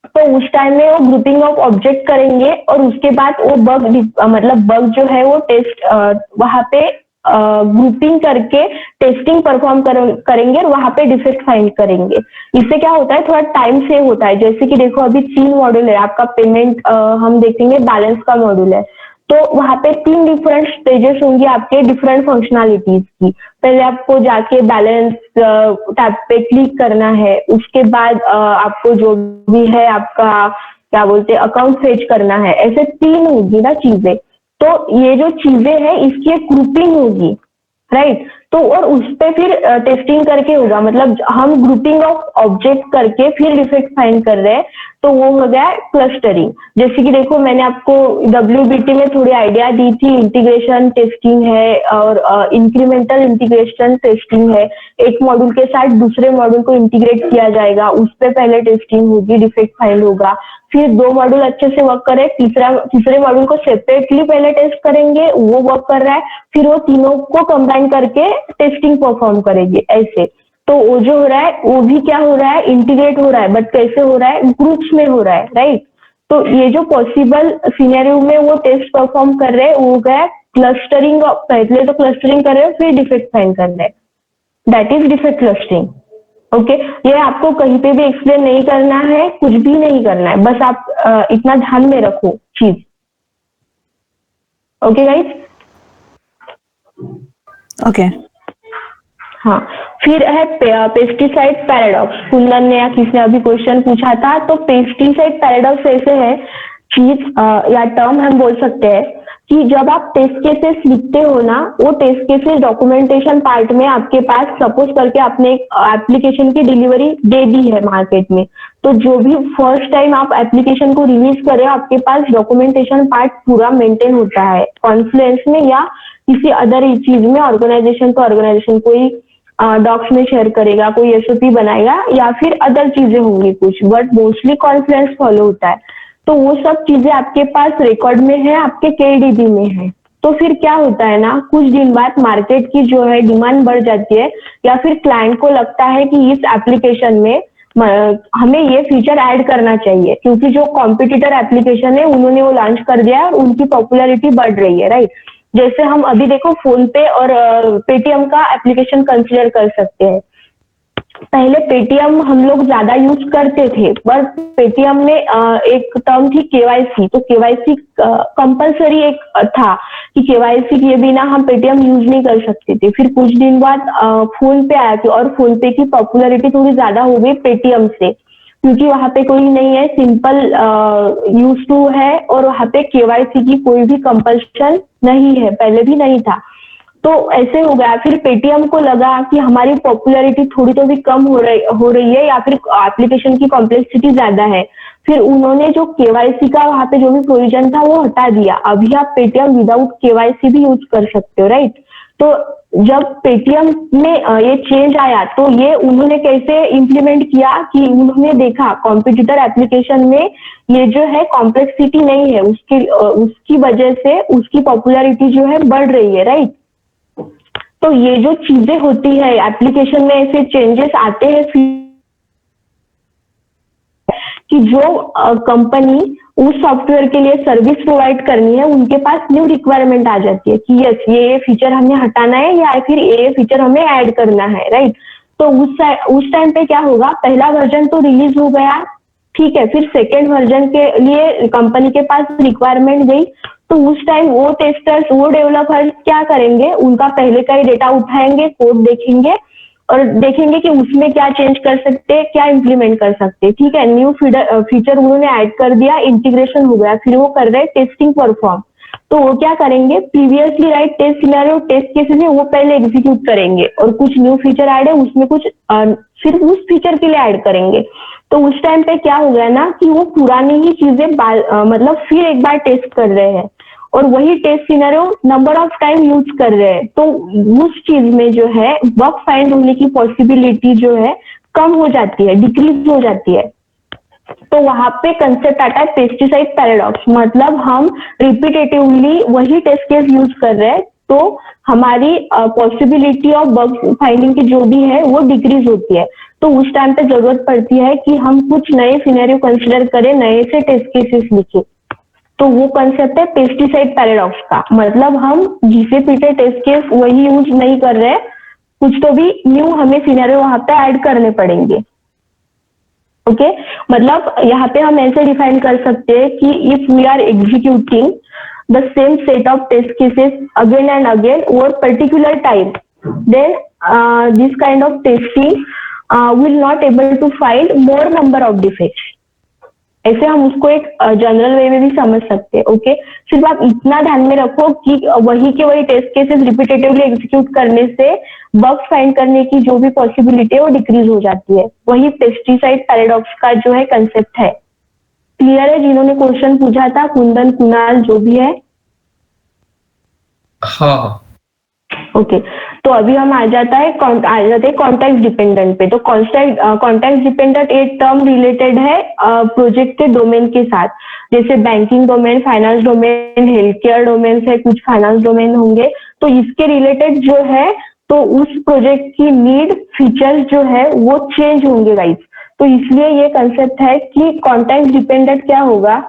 तो उस टाइम में वो ग्रुपिंग ऑफ ऑब्जेक्ट करेंगे और उसके बाद वो बग मतलब बग जो है वो टेस्ट वहां पे ग्रुपिंग करके टेस्टिंग परफॉर्म करेंगे और वहां पे डिफेक्ट फाइंड करेंगे। इससे क्या होता है, थोड़ा टाइम सेव होता है। जैसे कि देखो अभी 3 मॉड्यूल है आपका, पेमेंट हम देखेंगे, बैलेंस का मॉड्यूल है, तो वहां पे 3 डिफरेंट स्टेजेस होंगी आपके डिफरेंट फंक्शनैलिटीज की। पहले आपको जाके बैलेंस टैब पे क्लिक करना है, उसके बाद आपको जो भी है आपका क्या बोलते हैं अकाउंट फेच करना है। ऐसे 3 होगी ना चीजें, तो ये जो चीजें हैं इसकी एक ग्रुपिंग होगी, राइट। तो और उस पे फिर टेस्टिंग करके होगा, मतलब हम ग्रुपिंग ऑफ ऑब्जेक्ट करके फिर डिफेक्ट फाइंड कर रहे हैं, तो वो हो गया क्लस्टरिंग। जैसे कि देखो मैंने आपको WBT में थोड़ी आइडिया दी थी, इंटीग्रेशन टेस्टिंग है और इंक्रीमेंटल इंटीग्रेशन टेस्टिंग है। एक मॉड्यूल के साथ दूसरे मॉड्यूल को इंटीग्रेट किया जाएगा, उस पे पहले टेस्टिंग होगी, डिफेक्ट फाइंड होगा, फिर 2 मॉड्यूल अच्छे से वर्क करे, तीसरे मॉड्यूल को सेपरेटली पहले टेस्ट करेंगे, वो वर्क कर रहा है, फिर वो तीनों को कंबाइन करके टेस्टिंग परफॉर्म करेंगे। ऐसे तो वो जो हो रहा है वो भी क्या हो रहा है, इंटीग्रेट हो रहा है, बट कैसे हो रहा है, ग्रुप्स में हो रहा है, राइट। तो ये जो पॉसिबल सिनेरियो में वो टेस्ट परफॉर्म कर रहे हैं वो गया क्लस्टरिंग। पहले तो क्लस्टरिंग कर रहे हैं, फिर डिफेक्ट फाइंड कर रहे हैं, that is defect clustering. Okay, ये आपको कहीं पे भी एक्सप्लेन नहीं करना है, कुछ भी नहीं करना है, बस आप इतना ध्यान में रखो चीज। Okay guys, okay. हाँ, फिर है पेस्टिसाइड पैराडॉक्स। कुंदन ने या किसने अभी क्वेश्चन पूछा था, तो पेस्टिसाइड पैराडॉक्स ऐसे है चीज या टर्म हम बोल सकते हैं कि जब आप टेस्ट केसेस लिखते हो ना, वो टेस्ट केसेस डॉक्यूमेंटेशन पार्ट में आपके पास सपोज करके आपने एक एप्लीकेशन की डिलीवरी दे दी है मार्केट में, तो जो भी फर्स्ट टाइम आप एप्लीकेशन को रिलीज करें आपके पास डॉक्यूमेंटेशन पार्ट पूरा मेंटेन होता है कॉन्फ्लुएंस में या किसी अदर चीज में, ऑर्गेनाइजेशन तो ऑर्गेनाइजेशन कोई डॉक्स में शेयर करेगा, कोई SOP बनाएगा या फिर अदर चीजें होंगी कुछ, बट मोस्टली कॉन्फ्लुएंस फॉलो होता है। तो वो सब चीजें आपके पास रिकॉर्ड में है, आपके KDB में है। तो फिर क्या होता है ना, कुछ दिन बाद मार्केट की जो है डिमांड बढ़ जाती है या फिर क्लाइंट को लगता है कि इस एप्लीकेशन में हमें ये फीचर ऐड करना चाहिए, क्योंकि जो कॉम्पिटिटर एप्लीकेशन है उन्होंने वो लॉन्च कर दिया है और उनकी पॉपुलैरिटी बढ़ रही है, राइट। जैसे हम अभी देखो फोन पे और पेटीएम का एप्लीकेशन कंसीडर कर सकते हैं। पहले पेटीएम हम लोग ज्यादा यूज करते थे, बट पेटीएम में एक टर्म थी KYC, तो KYC कंपलसरी एक था कि KYC के बिना हम पेटीएम यूज नहीं कर सकते थे। फिर कुछ दिन बाद फोन पे आया था और फोन पे की पॉपुलैरिटी थोड़ी ज्यादा हो गई पेटीएम से, क्योंकि वहां पे कोई नहीं है, सिंपल यूज टू है और वहां पे KYC की कोई भी कंपल्शन नहीं है, पहले भी नहीं था। तो ऐसे हो गया, फिर पेटीएम को लगा कि हमारी पॉपुलैरिटी थोड़ी तो भी कम हो रही है या फिर एप्लीकेशन की कॉम्प्लेक्सिटी ज्यादा है। फिर उन्होंने जो KYC का वहां पे जो भी प्रोविजन था वो हटा दिया। अभी आप पेटीएम विदाउट KYC भी यूज कर सकते हो, राइट। तो जब पेटीएम में ये चेंज आया तो ये उन्होंने कैसे इम्प्लीमेंट किया कि उन्होंने देखा कॉम्पिटिटर एप्लीकेशन में ये जो है कॉम्प्लेक्सिटी नहीं है, उसकी वजह से उसकी पॉपुलैरिटी जो है बढ़ रही है, राइट। तो ये जो चीजें होती है एप्लीकेशन में, ऐसे चेंजेस आते हैं कि जो कंपनी उस सॉफ्टवेयर के लिए सर्विस प्रोवाइड करनी है उनके पास न्यू रिक्वायरमेंट आ जाती है कि यस ये फीचर हमें हटाना है या फिर ये फीचर हमें ऐड करना है, राइट। तो उस टाइम पे क्या होगा, पहला वर्जन तो रिलीज हो गया, ठीक है, फिर सेकेंड वर्जन के लिए कंपनी के पास रिक्वायरमेंट गई, तो उस टाइम वो टेस्टर्स, वो डेवलपर्स क्या करेंगे, उनका पहले का ही डेटा उठाएंगे, कोड देखेंगे और देखेंगे कि उसमें क्या चेंज कर सकते हैं, क्या इम्प्लीमेंट कर सकते हैं, ठीक है। न्यू फीचर उन्होंने ऐड कर दिया, इंटीग्रेशन हो गया, फिर वो कर रहे हैं टेस्टिंग परफॉर्म। तो वो क्या करेंगे, previously write test scenario test cases है वो पहले एग्जीक्यूट करेंगे और कुछ न्यू फीचर ऐड है उसमें कुछ सिर्फ उस फीचर के लिए ऐड करेंगे। तो उस टाइम पे क्या हो गया ना कि वो पुरानी ही चीजें मतलब फिर एक बार टेस्ट कर रहे हैं और वही test scenario number of time use कर रहे हैं। तो उस चीज में जो है बग फाइंड होने की पॉसिबिलिटी जो है कम हो जाती है, डिक्रीज हो जाती है। तो वहां पे कंसेप्ट आता है पेस्टिसाइड पैराडॉक्स, मतलब हम रिपीटेटिवली वही टेस्ट केस यूज कर रहे हैं तो हमारी पॉसिबिलिटी ऑफ बग फाइंडिंग की जो भी है वो डिक्रीज होती है। तो उस टाइम पे जरूरत पड़ती है कि हम कुछ नए सिनेरियो कंसिडर करें, नए से टेस्ट केसेस लिखें। तो वो कंसेप्ट है पेस्टिसाइड पैराडॉक्स का। मतलब हम जिसे पीटे टेस्ट केस वही यूज नहीं कर रहे, कुछ तो भी न्यू हमें सिनेरियो वहां पे ऐड करने पड़ेंगे। ओके मतलब यहाँ पे हम ऐसे डिफाइन कर सकते हैं कि if we are executing the same set of test cases again and again over particular time, then this kind of testing will not able to find more number of defects. ऐसे हम उसको एक general वे में भी समझ सकते हैं। Okay सिर्फ आप इतना ध्यान में रखो कि वही के वही टेस्ट केसेस रिपीटेटिवली एग्जीक्यूट करने से बग्स फाइंड करने की जो भी पॉसिबिलिटी है वो डिक्रीज हो जाती है। वही पेस्टिसाइड पैराडॉक्स का जो है कंसेप्ट है। क्लियर है जिन्होंने क्वेश्चन पूछा था, कुंदन, कुणाल, जो भी है? हाँ ओके तो अभी हम आ जाते हैं कॉन्टेक्स्ट डिपेंडेंट पे। तो कॉन्टेक्स्ट डिपेंडेंट एक टर्म रिलेटेड है प्रोजेक्ट के डोमेन के साथ, जैसे banking domain, finance domain, health care domain है, कुछ फाइनेंस डोमेन होंगे। तो इसके रिलेटेड जो है तो उस प्रोजेक्ट की नीड, फीचर्स जो है वो चेंज होंगे गाइस। तो इसलिए ये कंसेप्ट है कि कॉन्टेक्स्ट डिपेंडेंट क्या होगा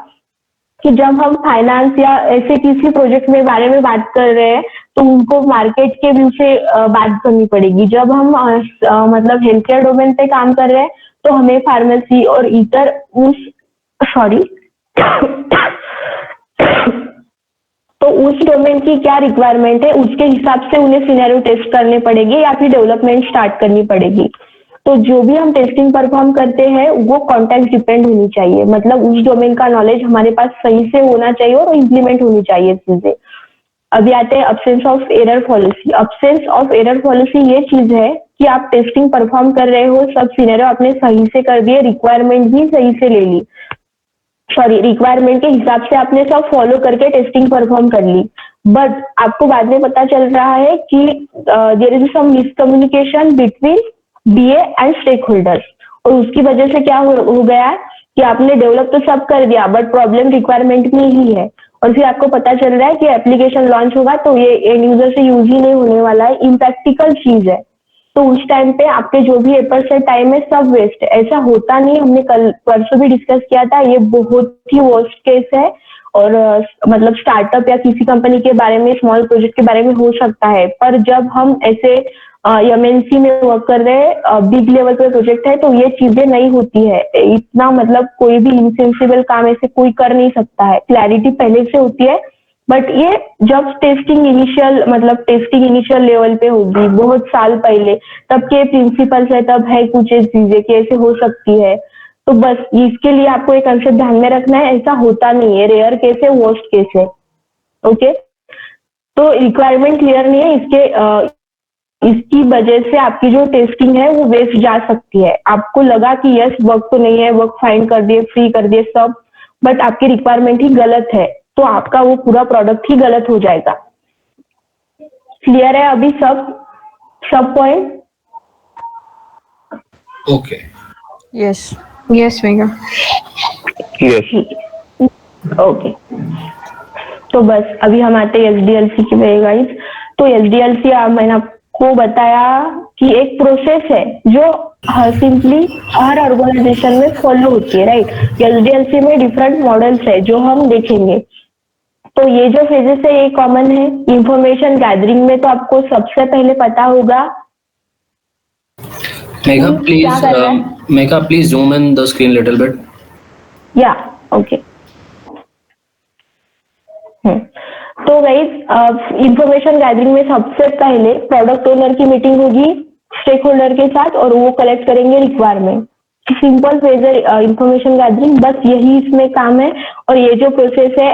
कि जब हम फाइनेंस या ऐसे किसी प्रोजेक्ट में बारे में बात कर रहे हैं तो उनको मार्केट के व्यू से बात करनी पड़ेगी। जब हम मतलब हेल्थ केयर डोमेन पे काम कर रहे हैं तो हमें फार्मेसी और इतर तो उस डोमेन की क्या रिक्वायरमेंट है उसके हिसाब से उन्हें सिनेरियो टेस्ट करने पड़ेंगे या फिर डेवलपमेंट स्टार्ट करनी पड़ेगी। तो जो भी हम टेस्टिंग परफॉर्म करते हैं वो कॉन्टेक्स्ट डिपेंड होनी चाहिए, मतलब उस डोमेन का नॉलेज हमारे पास सही से होना चाहिए और इम्प्लीमेंट होनी चाहिए चीजें। अभी आते हैं absence of error policy. Absence of error policy ये चीज है कि आप टेस्टिंग परफॉर्म कर रहे हो, सब सिनेरियो आपने सही से कर दिए, रिक्वायरमेंट भी सही से ले ली, रिक्वायरमेंट के हिसाब से आपने सब फॉलो करके टेस्टिंग परफॉर्म कर ली, बट आपको बाद में पता चल रहा है कि there is some miscommunication between BA and stakeholders, और उसकी वजह से क्या हो गया कि आपने डेवलप तो सब कर दिया बट प्रॉब्लम रिक्वायरमेंट में ही है, और फिर आपको पता चल रहा है कि एप्लीकेशन लॉन्च होगा तो ये एंड यूजर से यूज ही नहीं होने वाला है, इम्प्रैक्टिकल चीज है। तो उस टाइम पे आपके जो भी एफर्ट्स है, टाइम है, सब वेस्ट है। ऐसा होता नहीं, हमने कल परसों भी डिस्कस किया था, ये बहुत ही वर्स्ट केस है। और मतलब स्टार्टअप या किसी कंपनी के बारे में, स्मॉल प्रोजेक्ट के बारे में हो सकता है, पर जब हम ऐसे एमएनसी में वर्क कर रहे हैं, बिग लेवल पे प्रोजेक्ट है, तो ये चीजें नहीं होती है। इतना मतलब कोई भी इनसेंसिबल काम ऐसे कोई कर नहीं सकता है। क्लैरिटी पहले से होती है, बट ये जब टेस्टिंग इनिशियल लेवल पे होगी, बहुत साल पहले, तब के प्रिंसिपल्स है, तब है कुछ चीजें कि ऐसे हो सकती है। तो बस इसके लिए आपको एक कंसेप्ट ध्यान में रखना है, ऐसा होता नहीं है, रेयर केस है, वर्स्ट केस है। ओके तो रिक्वायरमेंट क्लियर नहीं है, इसकी वजह से आपकी जो टेस्टिंग है वो वेस्ट जा सकती है। आपको लगा कि यस वर्क तो नहीं है, वर्क फाइंड कर दिए, फ्री कर दिए सब, बट आपकी रिक्वायरमेंट ही गलत है, तो आपका वो पूरा प्रोडक्ट ही गलत हो जाएगा। क्लियर है अभी सब point? Okay Yes, Megha. Okay तो बस अभी हम आते हैं एसडीएलसी की पे गाइस। तो एसडीएलसी मैंने आपको बताया कि एक प्रोसेस है जो सिंपली हर ऑर्गेनाइजेशन में फॉलो होती है, राइट। एसडीएलसी में डिफरेंट मॉडल्स है जो हम देखेंगे। तो ये जो फेजेस है ये कॉमन है। इंफॉर्मेशन गैदरिंग में तो आपको सबसे पहले पता होगा। Megha, please zoom in the screen little bit. Yeah, okay. तो गाइस इंफॉर्मेशन गैदरिंग में सबसे पहले प्रोडक्ट ओनर की मीटिंग होगी स्टेक होल्डर के साथ, और वो कलेक्ट करेंगे रिक्वायरमेंट। सिंपल फेज है इंफॉर्मेशन गैदरिंग, बस यही इसमें काम है। और ये जो प्रोसेस है,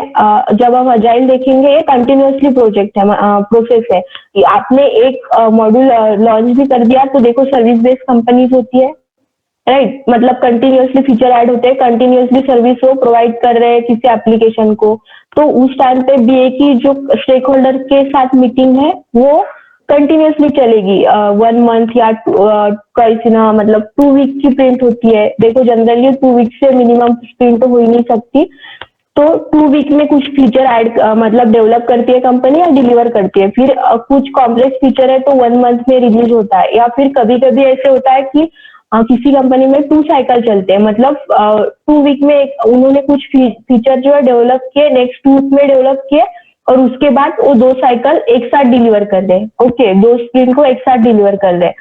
जब हम अजाइल देखेंगे, ये कंटिन्यूअसली प्रोसेस है। आपने एक मॉड्यूल लॉन्च भी कर दिया तो देखो सर्विस बेस्ड कंपनीज होती है, राइट। मतलब कंटिन्यूअसली फीचर ऐड होते हैं, कंटिन्यूअसली सर्विस वो प्रोवाइड कर रहे हैं किसी एप्लीकेशन को। तो उस टाइम पे बीए की जो स्टेक होल्डर के साथ मीटिंग है वो कंटिन्यूअसली चलेगी। 1 मंथ या कैसे ना, मतलब 2 वीक की प्रिंट होती है। देखो जनरली 2 वीक से मिनिमम प्रिंट तो हो ही नहीं सकती, तो 2 वीक में कुछ फीचर ऐड मतलब डेवलप करती है कंपनी या डिलीवर करती है। फिर कुछ कॉम्प्लेक्स फीचर है तो 1 मंथ में रिलीज होता है, या फिर कभी कभी ऐसे होता है कि किसी कंपनी में 2 साइकिल चलते हैं, मतलब 2 वीक में उन्होंने कुछ फीचर जो है डेवलप किए, नेक्स्ट 2 वीक में डेवलप किए और उसके बाद वो 2 साइकिल एक साथ डिलीवर कर दे। ओके, 2 स्प्रिंट को एक साथ डिलीवर कर दे।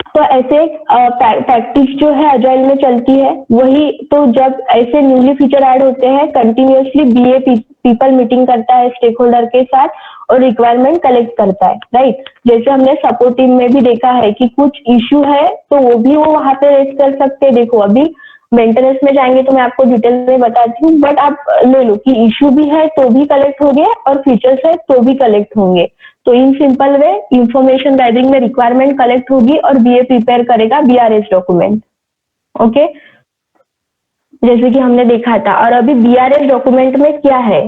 तो ऐसे प्रैक्टिस जो है अजाइल में चलती है वही। तो जब ऐसे न्यूली फीचर ऐड होते हैं, कंटिन्यूअसली बीए पीपल मीटिंग करता है स्टेक होल्डर के साथ और रिक्वायरमेंट कलेक्ट करता है, राइट। जैसे हमने सपोर्ट टीम में भी देखा है कि कुछ इश्यू है तो वो भी वो वहां पे रेज कर सकते हैं। देखो अभी मेंटेनेंस में जाएंगे तो मैं आपको डिटेल में बताती हूँ, बट आप ले लो कि इश्यू भी है तो भी कलेक्ट होंगे और फीचर्स है तो भी कलेक्ट होंगे। तो in simple way information gathering में रिक्वायरमेंट कलेक्ट होगी और बीए प्रिपेयर करेगा बीआरएस डॉक्यूमेंट। ओके, जैसे कि हमने देखा था। और अभी बीआरएस डॉक्यूमेंट में क्या है,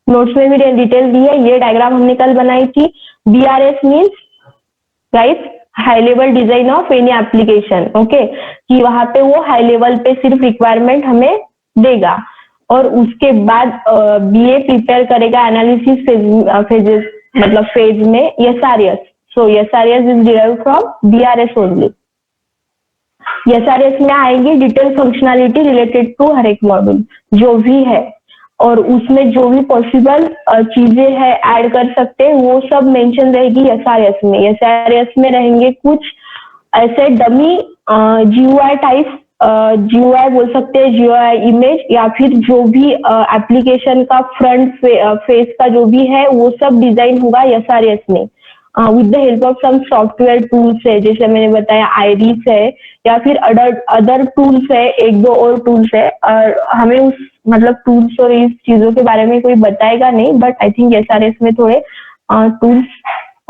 नोट्स में भी डिटेल दी है, ये डायग्राम हमने कल बनाई थी। BRS means right high level design of any application. Okay, कि वहां पे वो हाई लेवल पे सिर्फ रिक्वायरमेंट हमें देगा और उसके बाद बीए प्रिपेयर करेगा एनालिसिस फेजेस, मतलब फेज में SRS. So SRS is derived from BRS only. SRS में आएंगे डिटेल फंक्शनैलिटी रिलेटेड टू हर एक मॉड्यूल जो भी है, और उसमें जो भी पॉसिबल चीजें हैं ऐड कर सकते हैं वो सब मेंशन रहेगी एसआरएस में। एसआरएस में रहेंगे कुछ ऐसे डमी जीयूआई टाइप, जीयूआई बोल सकते हैं, जीयूआई इमेज, या फिर जो भी एप्लीकेशन का फ्रंट फेस का जो भी है वो सब डिजाइन होगा एसआरएस में with the help of some software tools है, जैसे मैंने बताया आईरिस है या फिर अदर टूल्स है, 1-2 और टूल्स है। और हमें उस मतलब टूल्स और इस चीजों के बारे में कोई बताएगा नहीं, बट आई थिंक एसआरएस में थोड़े टूल्स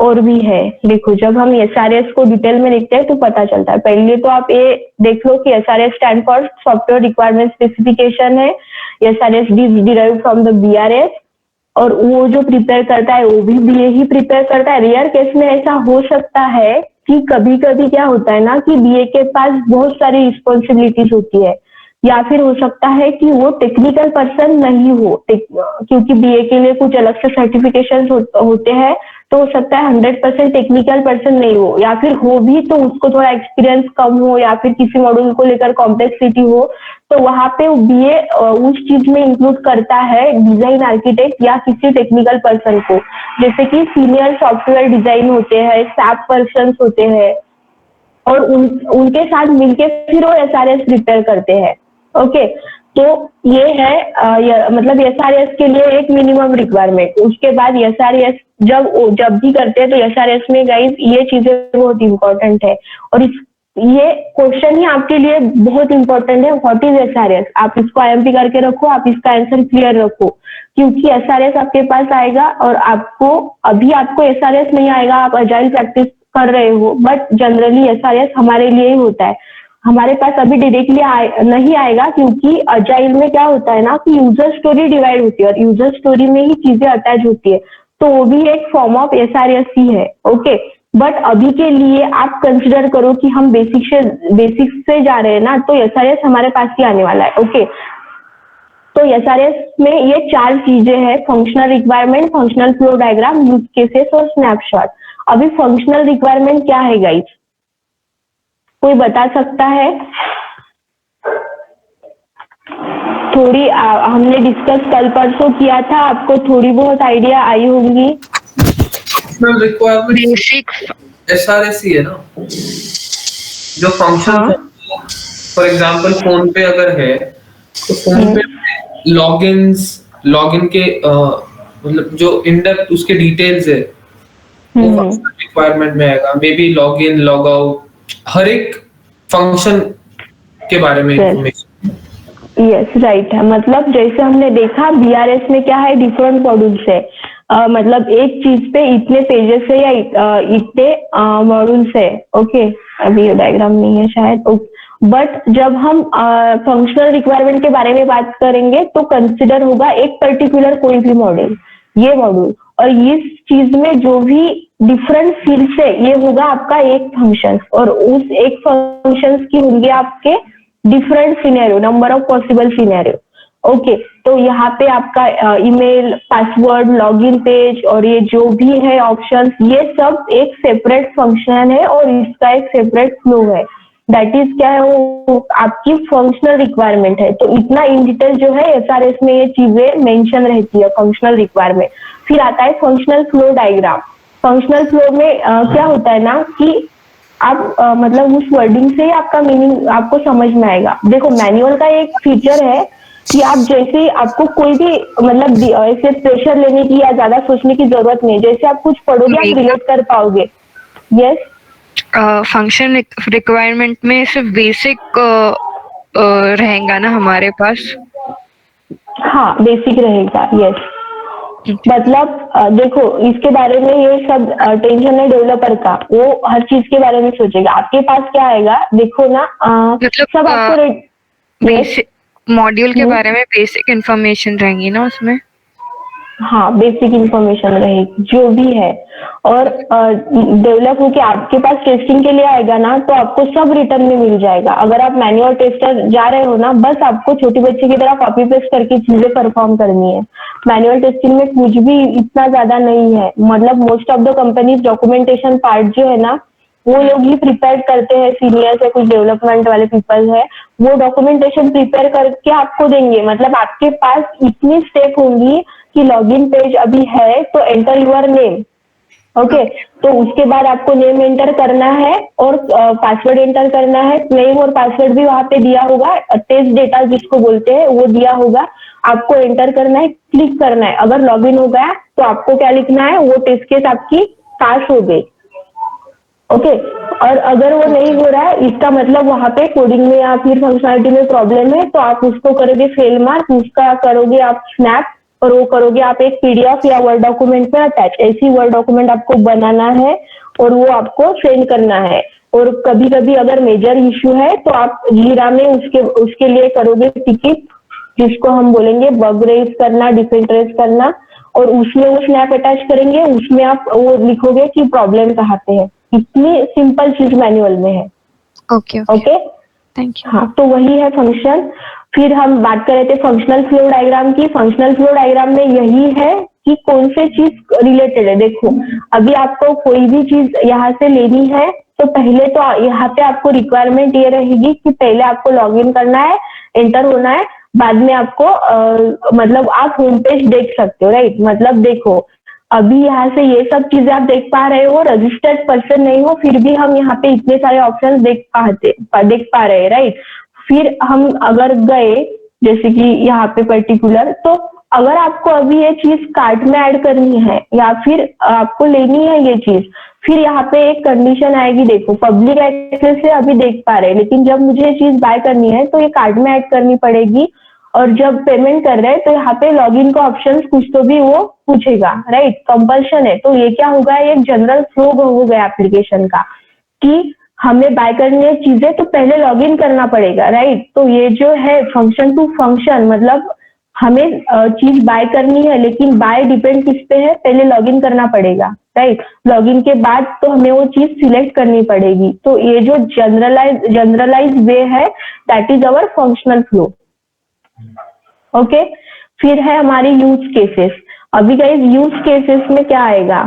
और भी है। देखो जब हम एसआरएस को डिटेल में लिखते हैं तो पता चलता है। पहले तो आप ये देख लो कि SRS stand for software requirement specification है। SRS is derived from the BRS और वो जो प्रिपेयर करता है वो भी बीए ही प्रिपेयर करता है। रेयर केस में ऐसा हो सकता है कि कभी कभी क्या होता है ना कि बीए के पास बहुत सारी रिस्पॉन्सिबिलिटीज होती है, या फिर हो सकता है कि वो टेक्निकल पर्सन नहीं हो, क्योंकि बीए के लिए कुछ अलग से सर्टिफिकेशन होते हैं, तो हो सकता है 100% टेक्निकल पर्सन नहीं हो, या फिर हो भी तो उसको थोड़ा एक्सपीरियंस कम हो, या फिर किसी मॉड्यूल को लेकर कॉम्प्लेक्सिटी हो। तो वहां पे बीए उस चीज में इंक्लूड करता है डिजाइन आर्किटेक्ट या किसी टेक्निकल पर्सन को, जैसे कि सीनियर सॉफ्टवेयर डिजाइन होते हैं, सैप पर्सन होते हैं, और उनके साथ मिलके फिर वो एसआरएस प्रिपेयर करते हैं। ओके, तो ये है मतलब एसआरएस के लिए एक मिनिमम रिक्वायरमेंट। उसके बाद एसआरएस जब भी करते हैं तो एसआरएस में गाइस ये चीजें बहुत इंपॉर्टेंट है, और ये क्वेश्चन ही आपके लिए बहुत इंपॉर्टेंट है। What is SRS? आप इसको आईएमपी करके रखो, आप इसका आंसर क्लियर रखो, क्योंकि एसआरएस आपके पास आएगा और आपको एसआरएस नहीं आएगा, आप अजाइल प्रैक्टिस कर रहे हो, बट जनरली एसआरएस हमारे लिए ही होता है। हमारे पास अभी डायरेक्टली नहीं आएगा, क्योंकि अजाइल में क्या होता है ना कि यूजर स्टोरी डिवाइड होती है और यूजर स्टोरी में ही चीजें अटैच होती है, तो वो भी एक फॉर्म ऑफ एसआरएस ही है। ओके, बट अभी के लिए आप कंसिडर करो कि हम बेसिक से जा रहे हैं ना, तो एसआरएस हमारे पास ही आने वाला है। ओके, तो एसआरएस में ये 4 चीजें हैं: functional requirement, functional flow diagram, use cases और स्नैपशॉट। अभी फंक्शनल रिक्वायरमेंट क्या है गाइस, कोई बता सकता है? थोड़ी हमने डिस्कस कल परसों किया था, आपको थोड़ी बहुत आइडिया आई होंगी। रिक्वायरमेंट बेसिक एसआरएस ही है ना, जो फंक्शन फॉर एग्जांपल फोन पे अगर है तो फोन पे लॉगिन के मतलब जो इन डेप्थ उसके डिटेल्स है वो फंक्शन रिक्वायरमेंट में आएगा। Maybe login, log out, हर एक फंक्शन के बारे में इंफॉर्मेशन। यस राइट, मतलब जैसे हमने देखा बीआरएस में क्या है, डिफरेंट मॉड्यूल्स है, मतलब एक चीज पे इतने पेजेस है या इतने मॉड्यूल्स है। ओके, अभी ये डायग्राम नहीं है शायद, बट जब हम फंक्शनल रिक्वायरमेंट के बारे में बात करेंगे तो कंसिडर होगा एक पर्टिकुलर कोई भी मॉड्यूल, ये मॉड्यूल, और इस चीज में जो भी डिफरेंट फील्ड्स है ये होगा आपका एक फंक्शन, और उस एक फंक्शंस की होंगे आपके different scenario, number of possible scenario. Okay, तो यहाँ पे आपका ईमेल, पासवर्ड, लॉगिन पेज और ये जो भी है ऑप्शंस, ये सब एक सेपरेट फंक्शन है और इसका एक सेपरेट फ्लो है। दैट इज क्या है, वो आपकी फंक्शनल रिक्वायरमेंट है। तो इतना इन डिटेल जो है एसआरएस में ये चीजें मेंशन रहती है, फंक्शनल रिक्वायरमेंट। फिर आता है functional flow diagram. Functional flow में क्या होता है ना कि आप मतलब उस वर्डिंग से ही आपका मीनिंग आपको समझ में आएगा। देखो मैनुअल का एक फीचर है कि आप जैसे आपको कोई भी मतलब ऐसे प्रेशर लेने की या ज्यादा सोचने की जरूरत नहीं, जैसे आप कुछ पढ़ोगे आप रिलेट कर पाओगे। यस, फंक्शन रिक्वायरमेंट में सिर्फ बेसिक रहेगा ना हमारे पास? हाँ बेसिक रहेगा। यस, मतलब देखो इसके बारे में ये सब टेंशन है डेवलपर का, वो हर चीज के बारे में सोचेगा। आपके पास क्या आएगा देखो ना, मतलब सब आपको बेसिक मॉड्यूल के बारे में बेसिक इंफॉर्मेशन रहेंगी ना उसमें? हाँ बेसिक इंफॉर्मेशन रहेगी जो भी है। और डेवलप होके आपके पास टेस्टिंग के लिए आएगा ना तो आपको सब रिटर्न में मिल जाएगा। अगर आप मैनुअल टेस्टर जा रहे हो ना, बस आपको छोटी बच्चे की तरह कॉपी पेस्ट करके चीजें परफॉर्म करनी है। मैनुअल टेस्टिंग में कुछ भी इतना ज्यादा नहीं है। मतलब most of the companies documentation part जो है ना वो लोग ही प्रिपेयर करते हैं, सीनियर्स है, कुछ डेवलपमेंट वाले पीपल है, वो डॉक्यूमेंटेशन प्रिपेयर करके आपको देंगे। मतलब आपके पास इतनी स्टेप होंगी कि लॉगिन पेज अभी है तो एंटर यूर नेम, ओके, तो उसके बाद आपको नेम एंटर करना है और पासवर्ड एंटर करना है। नेम और पासवर्ड भी वहां पे दिया होगा, टेस्ट डेटा जिसको बोलते हैं वो दिया होगा, आपको एंटर करना है, क्लिक करना है। अगर लॉगिन हो गया तो आपको क्या लिखना है, वो टेस्ट केस आपकी पास हो गई, ओके। और अगर वो नहीं हो रहा है इसका मतलब वहां पे कोडिंग में या फिर फंक्शनलिटी में प्रॉब्लम है, तो आप उसको करोगे फेल मार्क, उसका करोगे आप स्नैप और वो करोगे आप एक पीडीएफ या वर्ड डॉक्यूमेंट में अटैच। ऐसी वर्ड डॉक्यूमेंट आपको बनाना है और वो आपको सेंड करना है। और कभी कभी अगर मेजर इश्यू है तो आप जीरा में उसके लिए करोगे टिकट, जिसको हम बोलेंगे बग रेज करना, डिफेक्ट रेज करना, और उसमें वो स्नैप अटैच करेंगे, उसमें आप वो लिखोगे कि प्रॉब्लम कहाँ पे है। इतनी सिंपल चीज मैनुअल में है। Okay okay, thank you. हाँ तो वही है फंक्शन। फिर हम बात कर रहे थे फंक्शनल फ्लो डायग्राम की। फंक्शनल फ्लो डायग्राम में यही है कि कौन से चीज रिलेटेड है। देखो अभी आपको कोई भी चीज यहाँ से लेनी है तो पहले तो यहाँ पे आपको रिक्वायरमेंट ये रहेगी कि पहले आपको लॉगिन करना है, एंटर होना है, बाद में आपको मतलब आप होम पेज देख सकते हो, राइट। मतलब देखो अभी यहाँ से ये सब चीजें आप देख पा रहे हो, रजिस्टर्ड पर्सन नहीं हो फिर भी हम यहाँ पे इतने सारे ऑप्शन देख पा रहे हैं, राइट। फिर हम अगर गए जैसे कि यहाँ पे पर्टिकुलर, तो अगर आपको अभी ये चीज कार्ट में ऐड करनी है या फिर आपको लेनी है ये चीज, फिर यहाँ पे एक कंडीशन आएगी। देखो पब्लिक एक्सेस से अभी देख पा रहे हैं, लेकिन जब मुझे ये चीज बाय करनी है तो ये कार्ट में ऐड करनी पड़ेगी। और जब पेमेंट कर रहे हैं तो यहाँ पे लॉगिन का ऑप्शन कुछ तो भी वो पूछेगा, राइट, कंपल्शन है। तो ये क्या होगा, एक जनरल फ्लो हो गया एप्लीकेशन का कि हमें बाय करनी है चीजें तो पहले लॉगिन करना पड़ेगा, राइट। तो ये जो है फंक्शन टू फंक्शन, मतलब हमें चीज बाय करनी है लेकिन बाय डिपेंड किस पे है, पहले लॉगिन करना पड़ेगा, राइट। लॉगिन के बाद तो हमें वो चीज सिलेक्ट करनी पड़ेगी। तो ये जो जनरलाइज वे है that is our functional flow, okay. फिर है हमारी यूज केसेस। अभी गाइस यूज केसेस में क्या आएगा,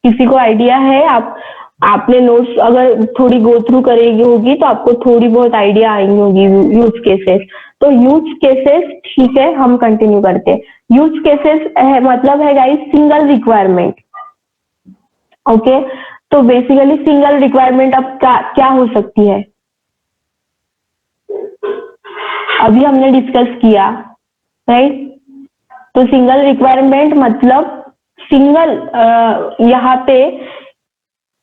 किसी को आइडिया है? आपने नोट्स अगर थोड़ी गो थ्रू करेगी होगी तो आपको थोड़ी बहुत आइडिया आएंगी होगी यूज केसेस। तो यूज केसेस, ठीक है हम कंटिन्यू करते हैं। यूज केसेस है मतलब है गाइस सिंगल रिक्वायरमेंट, ओके। तो बेसिकली सिंगल रिक्वायरमेंट अब क्या हो सकती है, अभी हमने डिस्कस किया, राइट। तो सिंगल रिक्वायरमेंट मतलब सिंगल यहाँ पे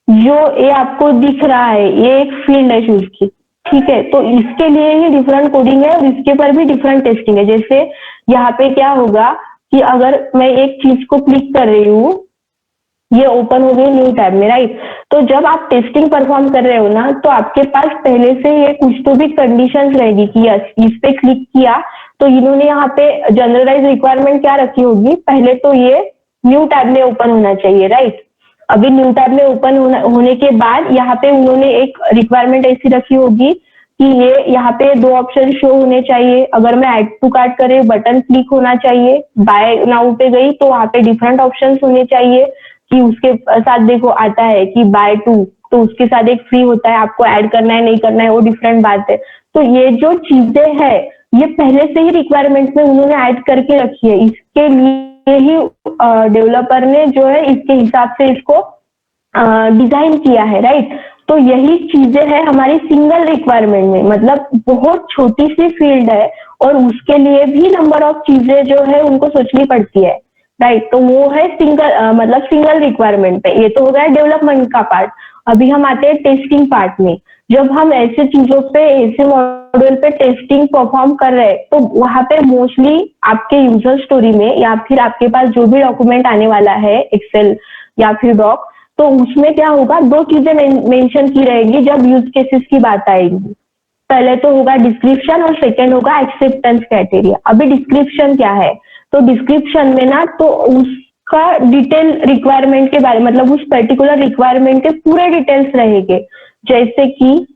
जो ये आपको दिख रहा है ये एक फील्ड है शूज की, ठीक है। तो इसके लिए ही डिफरेंट कोडिंग है और इसके पर भी डिफरेंट टेस्टिंग है। जैसे यहाँ पे क्या होगा कि अगर मैं एक चीज को क्लिक कर रही हूँ, ये ओपन हो गई न्यू टैब में, राइट। तो जब आप टेस्टिंग परफॉर्म कर रहे हो ना तो आपके पास पहले से ये कुछ तो भी कंडीशंस रहेगी कि यस इस पे क्लिक किया तो इन्होंने यहाँ पे जनरलाइज रिक्वायरमेंट क्या रखी होगी, पहले तो ये न्यू टैब में ओपन होना चाहिए, राइट। अभी न्यू टैब में ओपन होने के बाद यहाँ पे उन्होंने एक रिक्वायरमेंट ऐसी रखी होगी कि ये यहाँ पे दो ऑप्शन शो होने चाहिए। अगर मैं ऐड टू कार्ट करे बटन क्लिक होना चाहिए, बाय नाउ पे गई तो वहाँ पे डिफरेंट ऑप्शंस होने चाहिए कि उसके साथ देखो आता है कि बाय टू तो उसके साथ एक फ्री होता है, आपको ऐड करना है नहीं करना है वो डिफरेंट बात है। तो ये जो चीजें है ये पहले से ही रिक्वायरमेंट में उन्होंने ऐड करके रखी है, इसके लिए ही डेवलपर ने जो है इसके हिसाब से इसको डिजाइन किया है, राइट। तो यही चीजें है हमारी सिंगल रिक्वायरमेंट में, मतलब बहुत छोटी सी फील्ड है और उसके लिए भी नंबर ऑफ चीजें जो है उनको सोचनी पड़ती है, राइट। तो वो है मतलब सिंगल रिक्वायरमेंट पे। ये तो हो गया डेवलपमेंट का पार्ट। अभी हम आते हैं टेस्टिंग पार्ट में। जब हम ऐसे चीजों पे, ऐसे मॉड्यूल पे टेस्टिंग परफॉर्म कर रहे हैं तो वहां पे मोस्टली आपके यूजर स्टोरी में या फिर आपके पास जो भी डॉक्यूमेंट आने वाला है एक्सेल या फिर डॉक, तो उसमें क्या होगा, दो चीजें मेंशन की रहेगी जब यूज केसेस की बात आएगी। पहले तो होगा डिस्क्रिप्शन और सेकेंड होगा एक्सेप्टेंस क्राइटेरिया। अभी डिस्क्रिप्शन क्या है, तो डिस्क्रिप्शन में ना तो उसका डिटेल रिक्वायरमेंट के बारे में, मतलब उस पर्टिकुलर रिक्वायरमेंट के पूरे डिटेल्स रहेंगे। जैसे कि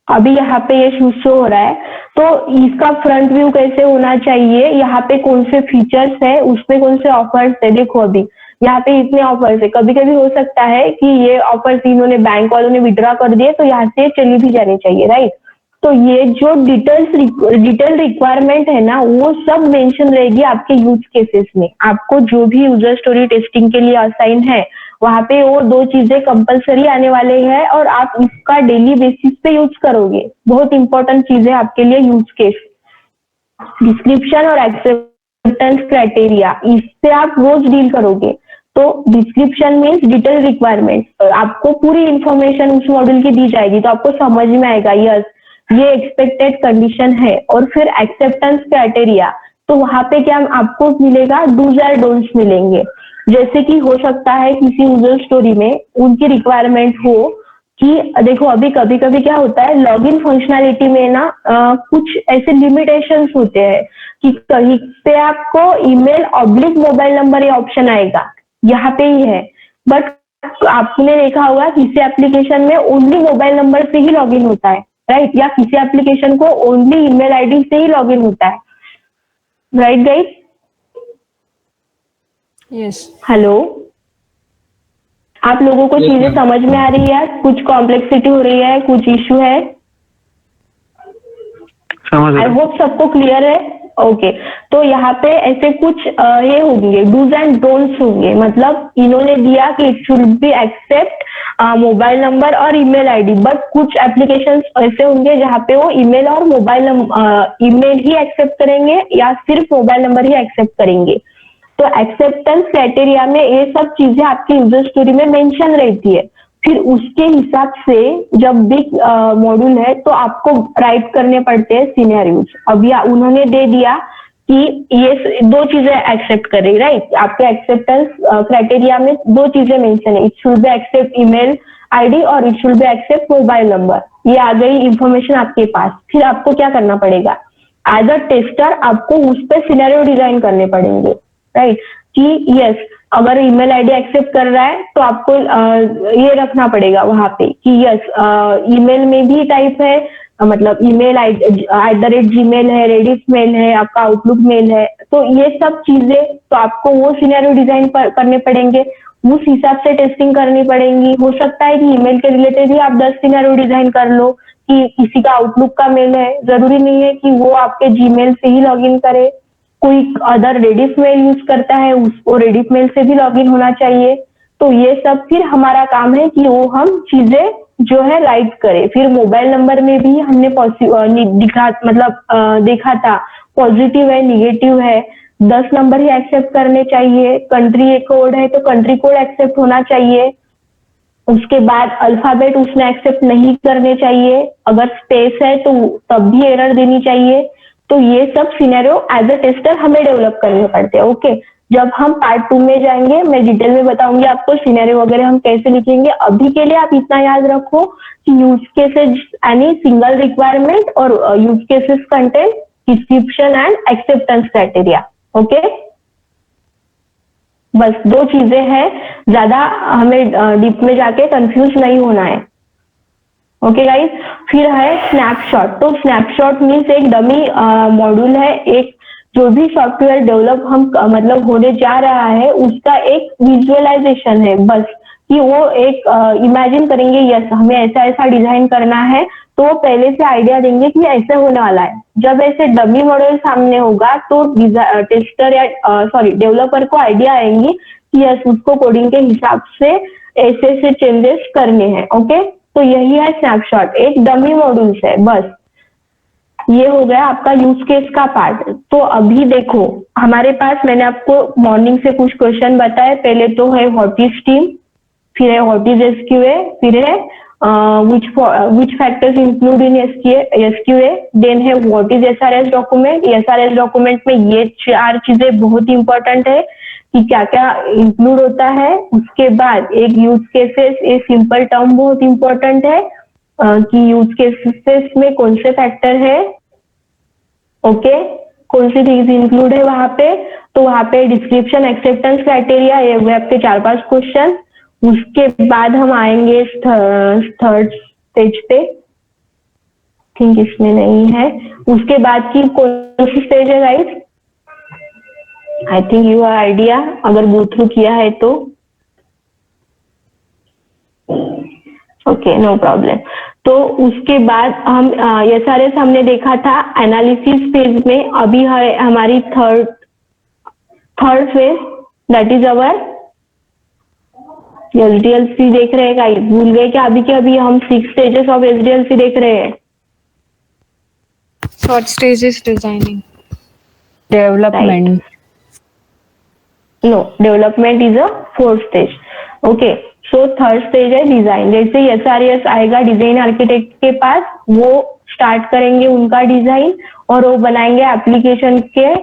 अभी यहाँ पे ये शो हो रहा है तो इसका फ्रंट व्यू कैसे होना चाहिए, यहाँ पे कौन से फीचर्स है, उसमें कौन से ऑफर्स है। देखो अभी यहाँ पे इतने ऑफर्स है, कभी कभी हो सकता है कि ये ऑफर्स इन्होंने बैंक वालों ने विड्रॉ कर दिए तो यहाँ से चली भी जानी चाहिए, राइट। तो ये जो डिटेल रिक्वायरमेंट है ना वो सब मेंशन रहेगी आपके यूज केसेस में। आपको जो भी यूजर स्टोरी टेस्टिंग के लिए असाइन है वहां पे वो दो चीजें कंपलसरी आने वाले हैं और आप इसका डेली बेसिस पे यूज करोगे। बहुत इंपॉर्टेंट चीज है आपके लिए यूज केस, डिस्क्रिप्शन और एक्सेप्टेंस क्राइटेरिया, इससे आप रोज डील करोगे। तो डिस्क्रिप्शन मीन्स डिटेल रिक्वायरमेंट, आपको पूरी इंफॉर्मेशन उस मॉड्यूल की दी जाएगी तो आपको समझ में आएगा यस ये एक्सपेक्टेड कंडीशन है। और फिर एक्सेप्टेंस क्राइटेरिया, तो वहां पे क्या आपको मिलेगा, डूज एंड डोंट्स मिलेंगे। जैसे कि हो सकता है किसी यूजर स्टोरी में उनकी रिक्वायरमेंट हो कि देखो अभी कभी कभी क्या होता है लॉगिन फंक्शनैलिटी में ना कुछ ऐसे लिमिटेशंस होते हैं कि कहीं पे आपको ईमेल ऑब्लिक मोबाइल नंबर ये ऑप्शन आएगा, यहाँ पे ही है, बट आपने देखा होगा किसी एप्लीकेशन में ओनली मोबाइल नंबर से ही लॉगिन होता है, राइट, या किसी एप्लीकेशन को ओनली ईमेल आईडी से ही लॉगिन होता है, राइट गाइस। यस, हेलो, आप लोगों को चीजें समझ में आ रही है, कुछ कॉम्प्लेक्सिटी हो रही है, कुछ इश्यू है? आई होप सबको क्लियर है। ओके, तो यहाँ पे ऐसे कुछ ये होंगे डूज एंड डोंट्स होंगे, मतलब इन्होंने दिया कि it should be accept mobile number और ईमेल आईडी, बट कुछ एप्लीकेशंस ऐसे होंगे जहाँ पे वो ईमेल और ईमेल ही एक्सेप्ट करेंगे या सिर्फ मोबाइल नंबर ही एक्सेप्ट करेंगे। तो एक्सेप्टेंस क्राइटेरिया में ये सब चीजें आपके यूजर स्टोरी में मेंशन रहती है। फिर उसके हिसाब से जब बिग मॉड्यूल है तो आपको राइट करने पड़ते हैं सिनेरियोज। अब या उन्होंने दे दिया कि ये दो चीजें एक्सेप्ट कर रही, राइट। आपके एक्सेप्टेंस क्राइटेरिया में दो चीजें मेंशन है, it should be accept email ID और it should be accept mobile number. ये आ गई इंफॉर्मेशन आपके पास। फिर आपको क्या करना पड़ेगा, एज अ टेस्टर आपको उस पर सिनेरियो डिजाइन करने पड़ेंगे, राइट, कि यस अगर ईमेल आईडी एक्सेप्ट कर रहा है तो आपको ये रखना पड़ेगा वहां पे कि यस ईमेल में भी टाइप है, मतलब ईमेल @gmail है, रेडिफ मेल है, आपका आउटलुक मेल है। तो ये सब चीजें तो आपको वो सिनेरियो डिजाइन करने पड़ेंगे, उस हिसाब से टेस्टिंग करनी पड़ेगी। हो सकता है कि ईमेल के रिलेटेड ही आप 10 सिनेरियो डिजाइन कर लो कि किसी का आउटलुक का मेल है, जरूरी नहीं है कि वो आपके जीमेल से ही लॉगिन करे, कोई अदर रेडिफ मेल यूज करता है उसको रेडिफ मेल से भी लॉगिन होना चाहिए। तो ये सब फिर हमारा काम है कि वो हम चीजें जो है राइट करें। फिर मोबाइल नंबर में भी हमने देखा था पॉजिटिव है, निगेटिव है, 10 नंबर ही एक्सेप्ट करने चाहिए। कंट्री कोड है तो कंट्री कोड एक्सेप्ट होना चाहिए। उसके बाद अल्फाबेट उसने एक्सेप्ट नहीं करने चाहिए, अगर स्पेस है तो तब भी एरर देनी चाहिए। तो ये सब सिनेरियो एज अ टेस्टर हमें डेवलप करने पड़ते हैं। ओके, जब हम पार्ट 2 में जाएंगे मैं डिटेल में बताऊंगी आपको सिनेरियो वगैरह हम कैसे लिखेंगे। अभी के लिए आप इतना याद रखो कि यूज केसेस यानी सिंगल रिक्वायरमेंट और use cases content description and acceptance criteria. Okay, बस दो चीजें हैं, ज्यादा हमें डीप में जाके कंफ्यूज नहीं होना है। ओके गाइस, फिर है स्नैपशॉट। तो स्नैपशॉट मीन्स एक डमी मॉड्यूल है, एक जो भी सॉफ्टवेयर डेवलप हम मतलब होने जा रहा है उसका एक विजुअलाइजेशन है बस, कि वो एक इमेजिन करेंगे, यस हमें ऐसा ऐसा डिजाइन करना है, तो वो पहले से आइडिया देंगे कि ऐसे होने वाला है। जब ऐसे डमी मॉडल सामने होगा तो टेस्टर या सॉरी डेवलपर को आइडिया आएंगी कि यस उसको कोडिंग के हिसाब से ऐसे ऐसे चेंजेस करने हैं। ओके, तो यही है स्नैपशॉट, एक डमी मॉड्यूल्स है बस। ये हो गया आपका यूज केस का पार्ट। तो अभी देखो हमारे पास, मैंने आपको मॉर्निंग से कुछ क्वेश्चन बताए। पहले तो है व्हाट इज टीम, फिर है व्हाट इज एसक्यूए, फिर है which factors include in SQA, then है what is SRS document. SRS document में ये 4 चीजें बहुत इंपॉर्टेंट है कि क्या क्या इंक्लूड होता है। उसके बाद एक यूज केसेस, एक सिंपल टर्म बहुत इंपॉर्टेंट है कि यूज केसेस में कौन से फैक्टर है, ओके, कौन सी चीज इंक्लूड है वहां पे। तो वहां पे डिस्क्रिप्शन, एक्सेप्टेंस क्राइटेरिया, ये हुए आपके 4-5 क्वेश्चन। उसके बाद हम आएंगे थर्ड स्टेज पे, थिंक इसमें नहीं है। उसके बाद की कौन सी स्टेज है guys? I think you have idea अगर गो थ्रू किया है तो। Okay, no problem. तो उसके बाद हम SRS हमने देखा था एनालिसिस फेज में। अभी है हमारी third phase, that is our SDLC देख रहे हैं गाइस? भूल गए क्या अभी के अभी हम 6 स्टेजेस ऑफ SDLC देख रहे हैं? Third stage is designing. Development. No, development is a 4th stage. Okay, so third stage है डिजाइन। जैसे SRS आएगा डिजाइन आर्किटेक्ट के पास, वो स्टार्ट करेंगे उनका डिजाइन और वो बनाएंगे एप्लीकेशन के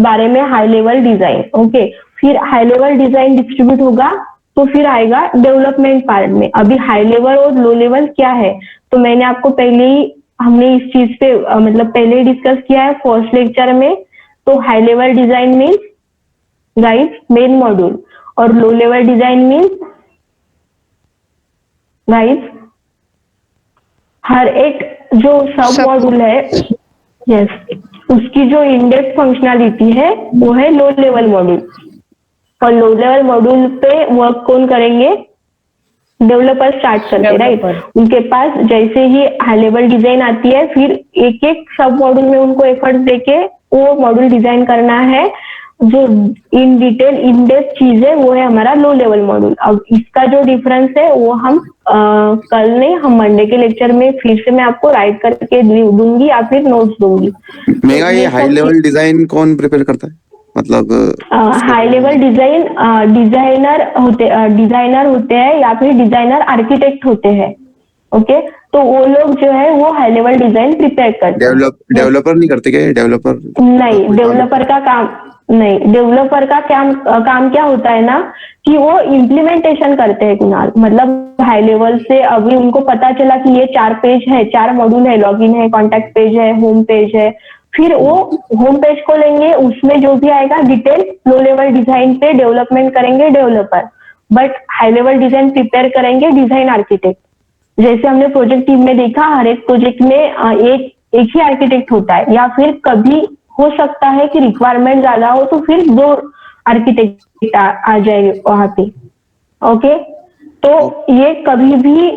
बारे में हाई लेवल डिजाइन। ओके, फिर हाई लेवल डिजाइन डिस्ट्रीब्यूट होगा तो फिर आएगा डेवलपमेंट पार्ट में। अभी हाई लेवल और लो लेवल क्या है, तो मैंने आपको पहले ही, हमने इस चीज पे मतलब पहले ही डिस्कस किया है फर्स्ट लेक्चर में। तो high level design means guys main module, और low level design means guys हर एक जो सब मॉड्यूल है, यस, उसकी जो इंडेक्स फंक्शनैलिटी है वो है लो लेवल मॉड्यूल। और लो लेवल मॉड्यूल पे वर्क कौन करेंगे? डेवलपर स्टार्ट करते, राइट। उनके पास जैसे ही हाई लेवल डिजाइन आती है, फिर एक एक सब मॉड्यूल में उनको एफर्ट देके वो मॉड्यूल डिजाइन करना है। जो इन डिटेल इन डेप्थ चीज है वो है हमारा लो लेवल मॉड्यूल। अब इसका जो डिफरेंस है वो हम कल नहीं, हम मंडे के लेक्चर में फिर से मैं आपको राइट करके दूंगी या फिर नोट्स दूंगी। मेगा ये हाई लेवल डिजाइन कौन प्रिपेयर करता है? मतलब हाई लेवल डिजाइन डिजाइनर होते हैं या फिर डिजाइनर आर्किटेक्ट होते हैं। ओके, तो वो लोग जो है वो हाई लेवल डिजाइन प्रिपेयर करते हैं। डेवलपर नहीं करते क्या? डेवलपर नहीं, डेवलपर का काम नहीं। डेवलपर का काम क्या होता है ना कि वो इम्प्लीमेंटेशन करते हैं कुणाल। मतलब हाई लेवल से अभी उनको पता चला कि ये 4 पेज है, 4 मॉड्यूल है, लॉगिन है, कॉन्टैक्ट पेज है, होम पेज है। फिर वो होम पेज को लेंगे, उसमें जो भी आएगा डिटेल लो लेवल डिजाइन पे डेवलपमेंट करेंगे developer, but high level design prepare करेंगे डिजाइन आर्किटेक्ट। जैसे हमने प्रोजेक्ट टीम में देखा, हर एक प्रोजेक्ट में एक ही आर्किटेक्ट होता है, या फिर कभी हो सकता है कि रिक्वायरमेंट ज्यादा हो तो फिर 2 आर्किटेक्ट आ जाए वहां पे। ओके, तो ये कभी भी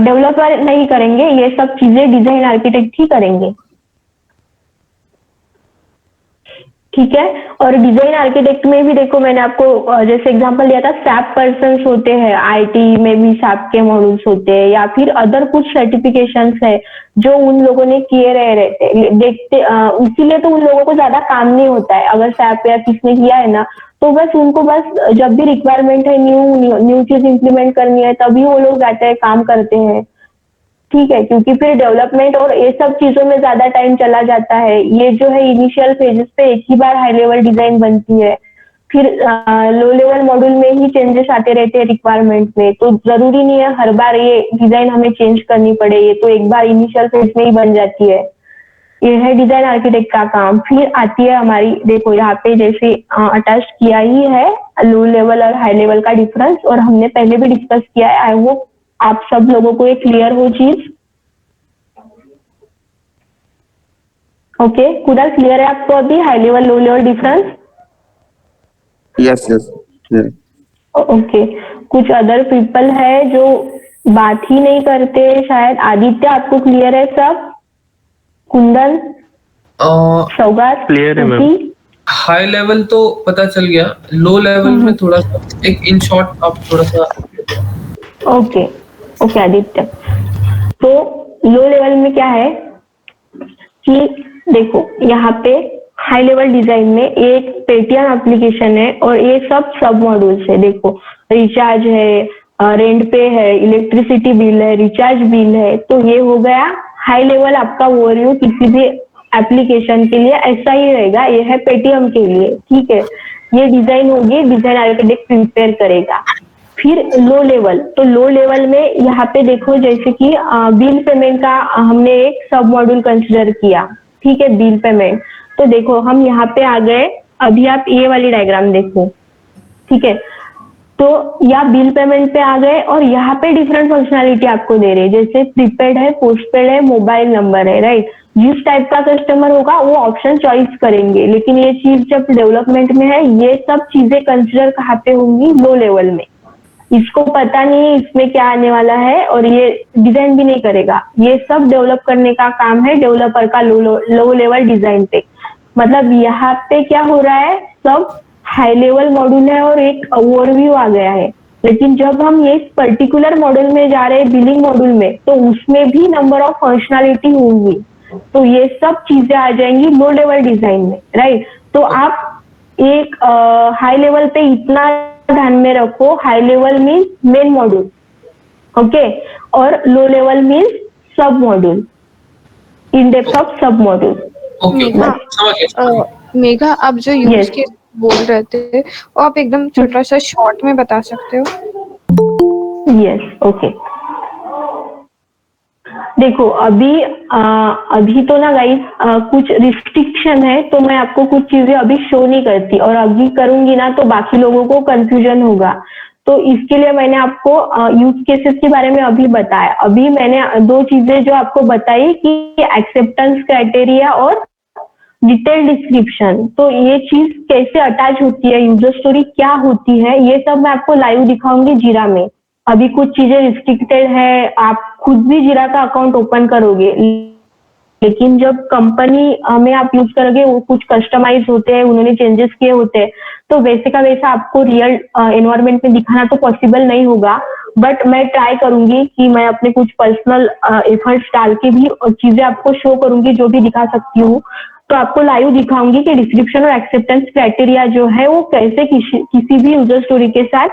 डेवलपर नहीं करेंगे, ये सब चीजें डिजाइन आर्किटेक्ट ही करेंगे, ठीक है। और डिजाइन आर्किटेक्ट में भी देखो, मैंने आपको जैसे एग्जांपल दिया था, सैप पर्सन्स होते हैं, आईटी में भी सैप के मॉड्यूल्स होते हैं, या फिर अदर कुछ सर्टिफिकेशंस है जो उन लोगों ने किए रहते देखते, इसीलिए तो उन लोगों को ज्यादा काम नहीं होता है। अगर सैप या किसने किया है ना, तो बस उनको बस जब भी रिक्वायरमेंट है न्यू चीज इंप्लीमेंट करनी है, तभी वो लोग जाते हैं, काम करते हैं, ठीक है। क्योंकि फिर डेवलपमेंट और ये सब चीजों में ज्यादा टाइम चला जाता है। ये जो है इनिशियल फेजेस पे एक ही बार हाई लेवल डिजाइन बनती है, फिर लो लेवल मॉड्यूल में ही चेंजेस आते रहते हैं रिक्वायरमेंट में। तो जरूरी नहीं है हर बार ये डिजाइन हमें चेंज करनी पड़े, ये तो एक बार इनिशियल फेज में ही बन जाती है। ये है डिजाइन आर्किटेक्ट का काम। फिर आती है हमारी, देखो यहाँ पे जैसे अटैच किया ही है लो लेवल और हाई लेवल का डिफरेंस, और हमने पहले भी डिस्कस किया है। आई होप आप सब लोगों को ये क्लियर हो चीज। ओके, कुणाल क्लियर है आपको अभी high level low level difference? Yes. Okay, कुछ अदर पीपल है जो बात ही नहीं करते शायद। आदित्य आपको क्लियर है सब? कुंदन, सौगात, Clear है, मैम। श्रुति? हाई लेवल तो पता चल गया, लो लेवल में थोड़ा सा एक इन शॉर्ट आप थोड़ा सा। ओके ओके आदित्य, तो लो लेवल में क्या है कि देखो यहाँ पे हाई लेवल डिजाइन में एक पेटीएम एप्लीकेशन है और ये सब मॉड्यूल्स है। देखो रिचार्ज है, रेंट पे है, इलेक्ट्रिसिटी बिल है, रिचार्ज बिल है। तो ये हो गया हाई लेवल आपका ओवरव्यू किसी भी एप्लीकेशन के लिए। ऐसा ही रहेगा, ये है पेटीएम के लिए, ठीक है। ये डिजाइन होगी, डिजाइन आर्किटेक्ट प्रिपेयर करेगा। फिर लो लेवल, तो लो लेवल में यहाँ पे देखो जैसे कि बिल पेमेंट का हमने एक सब मॉड्यूल कंसिडर किया, ठीक है, बिल पेमेंट। तो देखो हम यहाँ पे आ गए, अभी आप ये वाली डायग्राम देखो, ठीक है। तो या बिल पेमेंट पे आ गए और यहाँ पे डिफरेंट फंक्शनैलिटी आपको दे रहे हैं, जैसे प्रीपेड है, पोस्टपेड है, मोबाइल नंबर है, राइट। जिस टाइप का कस्टमर होगा वो ऑप्शन चॉइस करेंगे। लेकिन ये चीज जब डेवलपमेंट में है, ये सब चीजें कंसिडर कहाँ पे होंगी? लो लेवल में। इसको पता नहीं है इसमें क्या आने वाला है और ये डिजाइन भी नहीं करेगा। ये सब डेवलप करने का काम है डेवलपर का लो लेवल डिजाइन पे। मतलब यहाँ पे क्या हो रहा है, सब हाई लेवल मॉड्यूल है और एक ओवरव्यू आ गया है। लेकिन जब हम ये पर्टिकुलर मॉड्यूल में जा रहे हैं, बिलिंग मॉड्यूल में, तो उसमें भी नंबर ऑफ फंक्शनैलिटी होंगी। तो ये सब चीजें आ जाएंगी लो लेवल डिजाइन में, राइट। तो आप एक हाई लेवल पे इतना ध्यान में रखो, high level means main module, okay, और लो लेवल मीन्स सब मॉड्यूल, इन डेप्थ ऑफ सब मॉड्यूल। ओके, समझ गया। मेघा, आप जो यूज Yes. केस बोल रहे थे वो आप एकदम छोटा सा शॉर्ट में बता सकते हो? Yes, okay. देखो अभी तो ना गाइस कुछ रिस्ट्रिक्शन है, तो मैं आपको कुछ चीजें अभी शो नहीं करती, और अभी करूंगी ना तो बाकी लोगों को कंफ्यूजन होगा। तो इसके लिए मैंने आपको यूज केसेस के बारे में अभी बताया। अभी मैंने दो चीजें जो आपको बताई कि एक्सेप्टेंस क्राइटेरिया और डिटेल डिस्क्रिप्शन। तो ये चीज कैसे अटैच होती है, यूजर स्टोरी क्या होती है, ये सब मैं आपको लाइव दिखाऊंगी जीरा में। अभी कुछ चीजें रिस्ट्रिक्टेड है, आप खुद भी जीरा का अकाउंट ओपन करोगे, लेकिन जब कंपनी में आप यूज करोगे वो कुछ कस्टमाइज होते हैं, उन्होंने चेंजेस किए होते हैं। तो वैसे का वैसा आपको रियल एनवायरनमेंट में दिखाना तो पॉसिबल नहीं होगा, बट मैं ट्राई करूंगी कि मैं अपने कुछ पर्सनल एफर्ट्स डाल के भी चीजें आपको शो करूंगी, जो भी दिखा सकती हूँ। तो आपको लाइव दिखाऊंगी कि डिस्क्रिप्शन और एक्सेप्टेंस क्राइटेरिया जो है वो कैसे किसी भी यूजर स्टोरी के साथ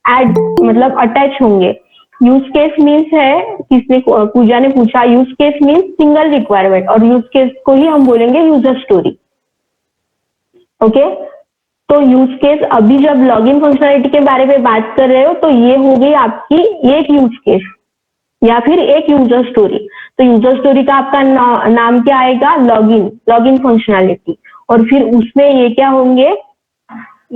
ऐड मतलब अटैच होंगे। यूज केस मीन्स है, किसने पूजा ने पूछा, use case means single requirement, और यूज केस को ही हम बोलेंगे यूजर स्टोरी, ओके। तो यूज केस, अभी जब लॉगिन फंक्शनलिटी के बारे में बात कर रहे हो तो ये हो गई आपकी एक यूज केस या फिर एक यूजर स्टोरी। तो यूजर स्टोरी का आपका नाम क्या आएगा? Login functionality. और फिर उसमें ये क्या होंगे,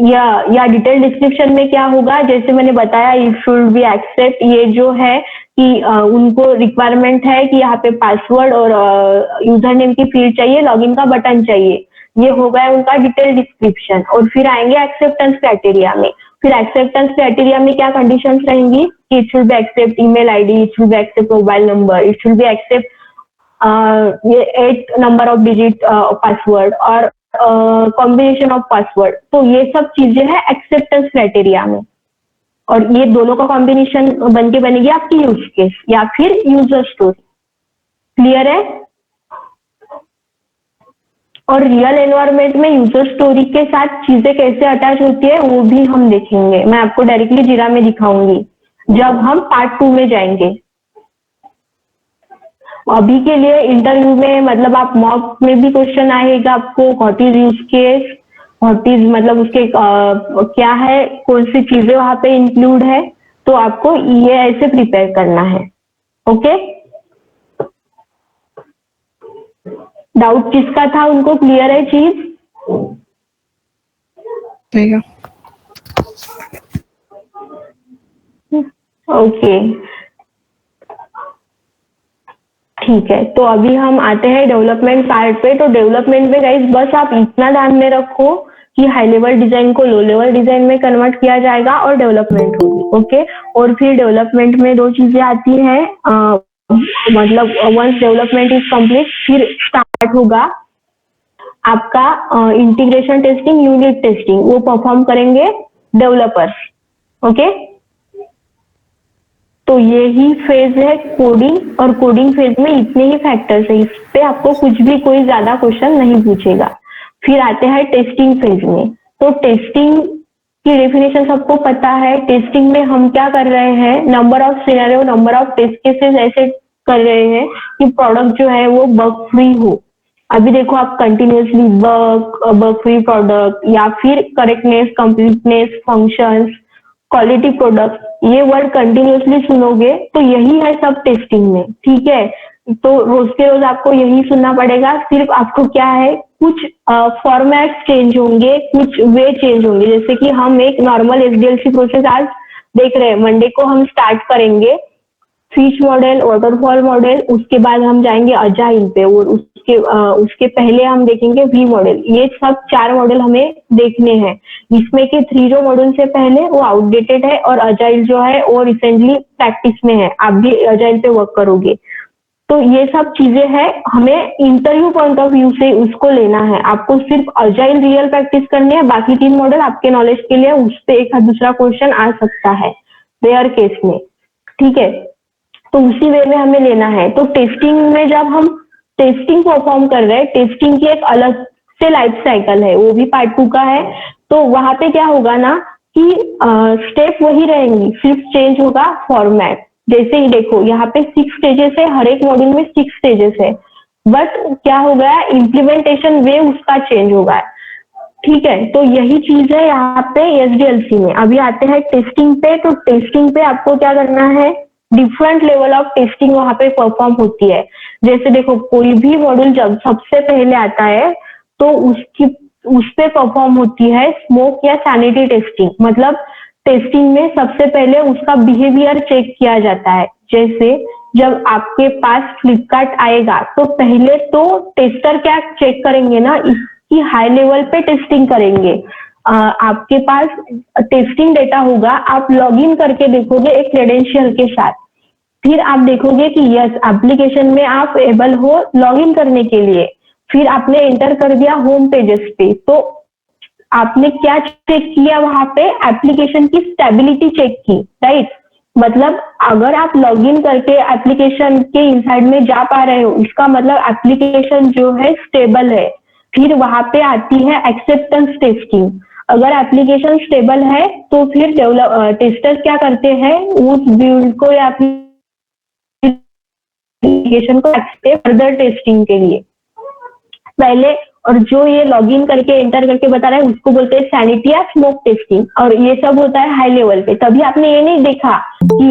या डिटेल डिस्क्रिप्शन में क्या होगा, जैसे मैंने बताया इट शुड बी एक्सेप्ट। ये जो है कि उनको रिक्वायरमेंट है कि यहाँ पे पासवर्ड और यूजर नेम की फील्ड चाहिए, लॉगिन का बटन चाहिए। ये हो गया उनका डिटेल डिस्क्रिप्शन। और फिर आएंगे एक्सेप्टेंस क्राइटेरिया में। फिर एक्सेप्टेंस क्राइटेरिया में क्या कंडीशंस रहेंगी? It should be accept email ID, it should be accept mobile number, it should be accept ये 8 नंबर ऑफ डिजिट पासवर्ड और कॉम्बिनेशन ऑफ पासवर्ड। तो ये सब चीजें हैं एक्सेप्टेंस क्राइटेरिया में, और ये दोनों का कॉम्बिनेशन बनके बनेगी आपकी यूज केस या फिर यूजर स्टोरी। क्लियर है? और रियल एनवायरनमेंट में यूजर स्टोरी के साथ चीजें कैसे अटैच होती है वो भी हम देखेंगे। मैं आपको डायरेक्टली जीरा में दिखाऊंगी जब हम पार्ट 2 में जाएंगे। अभी के लिए इंटरव्यू में मतलब आप मॉक में भी क्वेश्चन आएगा आपको, what is use case, what is मतलब उसके क्या है, कौन सी चीजें वहां पे इंक्लूड है। तो आपको ये ऐसे प्रिपेयर करना है, ओके। डाउट किसका था, उनको क्लियर है चीज? ओके, ठीक है। तो अभी हम आते हैं डेवलपमेंट पार्ट पे। तो डेवलपमेंट में गाइस बस आप इतना ध्यान में रखो कि हाई लेवल डिजाइन को लो लेवल डिजाइन में कन्वर्ट किया जाएगा और डेवलपमेंट होगी। ओके, और फिर डेवलपमेंट में दो चीजें आती हैं, मतलब वंस डेवलपमेंट इज कंप्लीट फिर स्टार्ट होगा आपका इंटीग्रेशन टेस्टिंग, यूनिट टेस्टिंग, वो परफॉर्म करेंगे डेवलपर्स। ओके, तो ये ही फेज है कोडिंग, और कोडिंग फेज में इतने ही फैक्टर्स है, इस पे आपको कुछ भी कोई ज्यादा क्वेश्चन नहीं पूछेगा। फिर आते हैं टेस्टिंग फेज में। तो टेस्टिंग की डेफिनेशन सबको पता है। टेस्टिंग में हम क्या कर रहे हैं, number of scenario, number of test cases ऐसे कर रहे हैं कि प्रोडक्ट जो है वो बग फ्री हो। अभी देखो आप कंटिन्यूसली बग फ्री प्रोडक्ट या फिर correctness, completeness, functions, quality product, ये वर्ड कंटिन्यूसली सुनोगे तो यही है सब टेस्टिंग में। ठीक है, तो रोज के रोज आपको यही सुनना पड़ेगा। सिर्फ आपको क्या है, कुछ फॉर्मेट चेंज होंगे, कुछ वे चेंज होंगे। जैसे कि हम एक नॉर्मल एसडीएलसी प्रोसेस आज देख रहे हैं, मंडे को हम स्टार्ट करेंगे फिश मॉडल, वाटरफॉल मॉडल, उसके बाद हम जाएंगे अजाइल पे, और उसके पहले हम देखेंगे वी मॉडल। ये सब 4 मॉडल हमें देखने हैं। इसमें के 3 जो मॉडल से पहले वो आउटडेटेड है, और अजाइल जो है वो रिसेंटली प्रैक्टिस में है, आप भी अजाइल पे वर्क करोगे। तो ये सब चीजें हैं, हमें इंटरव्यू पॉइंट ऑफ व्यू से उसको लेना है। आपको सिर्फ अजाइल रियल प्रैक्टिस करनी है, बाकी 3 मॉडल आपके नॉलेज के लिए, उस पर एक दूसरा क्वेश्चन आ सकता है रेयर केस में। ठीक है, तो उसी वे में हमें लेना है। तो टेस्टिंग में जब हम टेस्टिंग परफॉर्म कर रहे हैं, टेस्टिंग की एक अलग से लाइफ साइकिल है, वो भी पार्ट 2 का है। तो वहां पे क्या होगा ना कि स्टेप वही रहेंगी, सिर्फ चेंज होगा फॉर्मेट। जैसे ही देखो यहाँ पे 6 स्टेजेस है, हर एक मॉड्यूल में 6 स्टेजेस है, बट क्या हो गया, इम्प्लीमेंटेशन वे उसका चेंज होगा। ठीक है, तो यही चीज है यहाँ पे एसडीएलसी में। अभी आते हैं टेस्टिंग पे। तो टेस्टिंग पे आपको क्या करना है, डिफरेंट लेवल ऑफ टेस्टिंग वहां पे परफॉर्म होती है। जैसे देखो कोई भी मॉड्यूल जब सबसे पहले आता है तो उस पे परफॉर्म होती है स्मोक या सैनिटी टेस्टिंग। मतलब टेस्टिंग में सबसे पहले उसका बिहेवियर चेक किया जाता है। जैसे जब आपके पास फ्लिपकार्ट आएगा तो पहले तो टेस्टर क्या चेक करेंगे ना, इसकी हाई लेवल पे टेस्टिंग करेंगे। आपके पास टेस्टिंग डेटा होगा, आप लॉगिन करके देखोगे एक क्रेडेंशियल के साथ, फिर आप देखोगे कि यस एप्लीकेशन में आप एबल हो लॉगिन करने के लिए। फिर आपने एंटर कर दिया होम पेजेस पे, तो आपने क्या चेक किया वहां पे, एप्लीकेशन की स्टेबिलिटी चेक की, राइट। मतलब अगर आप लॉगिन करके एप्लीकेशन के इनसाइड में जा पा रहे हो, इसका मतलब एप्लीकेशन जो है स्टेबल है। फिर वहां पे आती है एक्सेप्टेंस टेस्टिंग। अगर एप्लीकेशन स्टेबल है तो फिर टेस्टर्स क्या करते हैं, उस बिल्ड को या एप्लीकेशन को एक्सेप्ट फर्दर टेस्टिंग के लिए पहले। और जो ये लॉगिन करके एंटर करके बता रहा है उसको बोलते हैं सैनिटी या स्मोक टेस्टिंग, और ये सब होता है हाई लेवल पे। तभी आपने ये नहीं देखा कि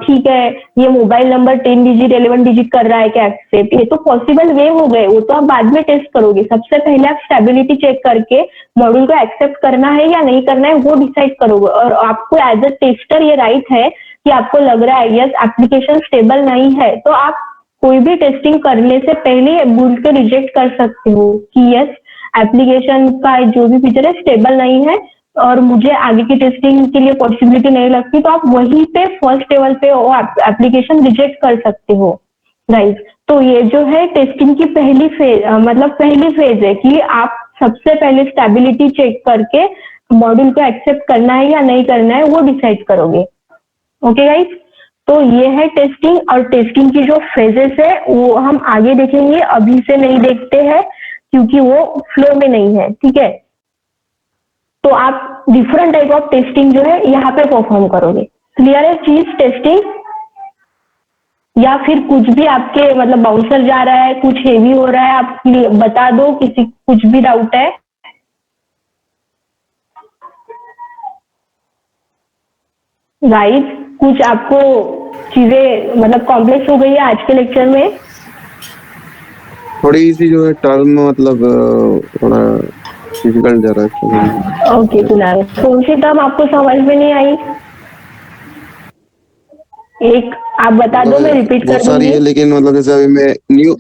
ठीक है ये मोबाइल नंबर 10 डिजिट 11 डिजिट कर रहा है क्या एक्सेप्ट, ये तो पॉसिबल वे हो गए, वो तो आप बाद में टेस्ट करोगे। सबसे पहले आप स्टेबिलिटी चेक करके मॉड्यूल को एक्सेप्ट करना है या नहीं करना है वो डिसाइड करोगे। और आपको एज अ टेस्टर ये राइट है कि आपको लग रहा है यस एप्लीकेशन स्टेबल नहीं है, तो आप कोई भी टेस्टिंग करने से पहले बिल्ड को रिजेक्ट कर सकते हो कि यस एप्लीकेशन का जो भी फीचर है स्टेबल नहीं है और मुझे आगे की टेस्टिंग के लिए पॉसिबिलिटी नहीं लगती, तो आप वहीं पे फर्स्ट लेवल पे वो एप्लीकेशन रिजेक्ट कर सकते हो, राइट। तो ये जो है टेस्टिंग की पहली फेज है कि आप सबसे पहले स्टेबिलिटी चेक करके मॉड्यूल को एक्सेप्ट करना है या नहीं करना है वो डिसाइड करोगे। ओके गाइस, तो ये है टेस्टिंग। और टेस्टिंग की जो फेजेस है वो हम आगे देखेंगे, अभी से नहीं देखते हैं क्योंकि वो फ्लो में नहीं है, ठीक है। तो आप डिफरेंट टाइप ऑफ टेस्टिंग जो है यहाँ पे परफॉर्म करोगे। क्लियर है चीज टेस्टिंग, या फिर कुछ भी आपके मतलब बाउंसर जा रहा है, कुछ हेवी हो रहा है, आप बता दो, किसी कुछ भी डाउट है। गाइस कुछ आपको चीजें मतलब कॉम्प्लेक्स हो गई है आज के लेक्चर में? थोड़ी सी जो है टर्म मतलब थोड़ा डिफिकल्ट जा रहा है। ओके कुणाल, कौन सी टर्म आपको समझ में नहीं आई? एक आप बता दो, मैं रिपीट कर दूंगी। सारी है लेकिन मतलब जैसे अभी मैं न्यू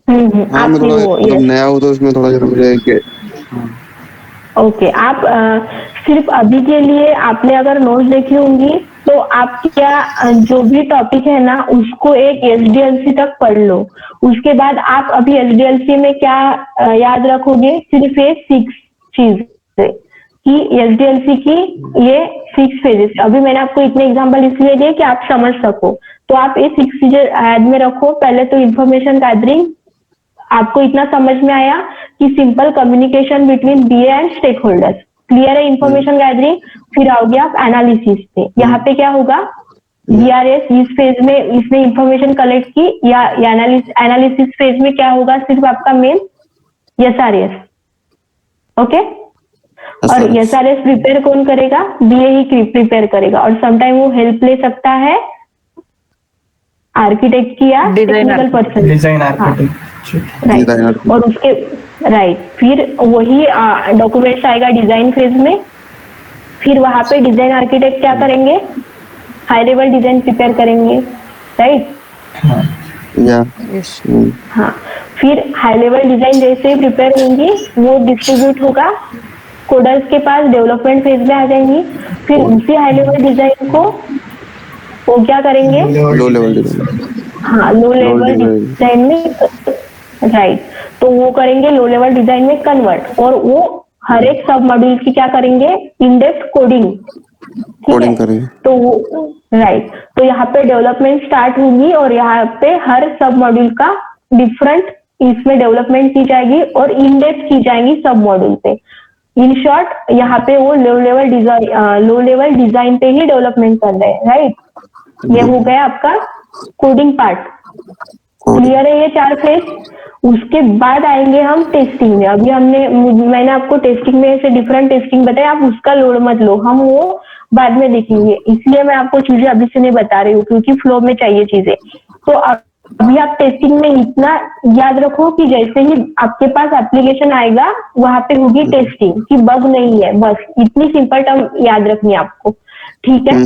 हाँ मैं थोड़ा मतलब नया हूँ तो इसमें थोड़ा मुझे ओके आप सिर्फ अभी के लिए आपने अगर नोट्स देखी होंगी तो आप क्या जो भी टॉपिक है ना उसको एक एसडीएलसी तक पढ़ लो। उसके बाद आप अभी एसडीएलसी में क्या याद रखोगे, सिर्फ ये 6 चीज कि एसडीएलसी की ये 6 फेजेस। अभी मैंने आपको इतने एग्जांपल इसलिए दिए कि आप समझ सको, तो आप ये 6 चीजें याद में रखो। पहले तो इंफॉर्मेशन गैदरिंग, आपको इतना समझ में आया कि simple communication between BA and stakeholders, clear है इंफॉर्मेशन गैदरिंग। फिर आओगे आप एनालिसिस पे, यहाँ पे क्या होगा, बीआरएस इस फेज में इसने इंफॉर्मेशन कलेक्ट की, या एनालिसिस फेज में क्या होगा, सिर्फ आपका मेन एसआरएस। ओके, और एसआरएस प्रिपेयर कौन करेगा, बीए ही प्रिपेयर करेगा, और समटाइम वो हेल्प ले सकता है आर्किटेक्ट की या technical person, design architect, right. और उसके राइट फिर वही डॉक्यूमेंट्स आएगा डिजाइन फेज में। फिर वहां पे डिजाइन आर्किटेक्ट क्या करेंगे, हाई लेवल डिजाइन प्रिपेयर करेंगे, राइट। हाँ, फिर हाई लेवल डिजाइन जैसे ही प्रिपेयर होंगी वो डिस्ट्रीब्यूट होगा कोडर्स के पास, डेवलपमेंट फेज में आ जाएंगी। फिर उसी हाई लेवल डिजाइन को वो क्या करेंगे, लो लेवल डिजाइन, हाँ लो लेवल डिजाइन में, राइट। तो वो करेंगे लो लेवल डिजाइन में कन्वर्ट, और वो हर एक सब मॉड्यूल की क्या करेंगे, इन डेप्थ कोडिंग करेंगे। तो वो राइट, तो यहाँ पे डेवलपमेंट स्टार्ट होगी और यहाँ पे हर सब मॉड्यूल का डिफरेंट इसमें डेवलपमेंट की जाएगी और इन डेप्थ की जाएगी सब मॉड्यूल पे। इन शॉर्ट यहाँ पे वो लो लेवल डिजाइन पे ही डेवलपमेंट कर रहे हैं, राइट। ये हो गया आपका कोडिंग पार्ट, क्लियर है ये 4 फेज। उसके बाद आएंगे हम टेस्टिंग में। अभी मैंने आपको टेस्टिंग में ऐसे डिफरेंट टेस्टिंग बताया, आप उसका लोड मत लो, हम वो बाद में देखेंगे, इसलिए मैं आपको चीजें अभी से नहीं बता रही हूँ क्योंकि फ्लो में चाहिए चीजें। तो अभी आप टेस्टिंग में इतना याद रखो कि जैसे ही आपके पास एप्लीकेशन आएगा वहां पे होगी टेस्टिंग, कि बग नहीं है, बस इतनी सिंपल टर्म याद रखनी है आपको, ठीक है।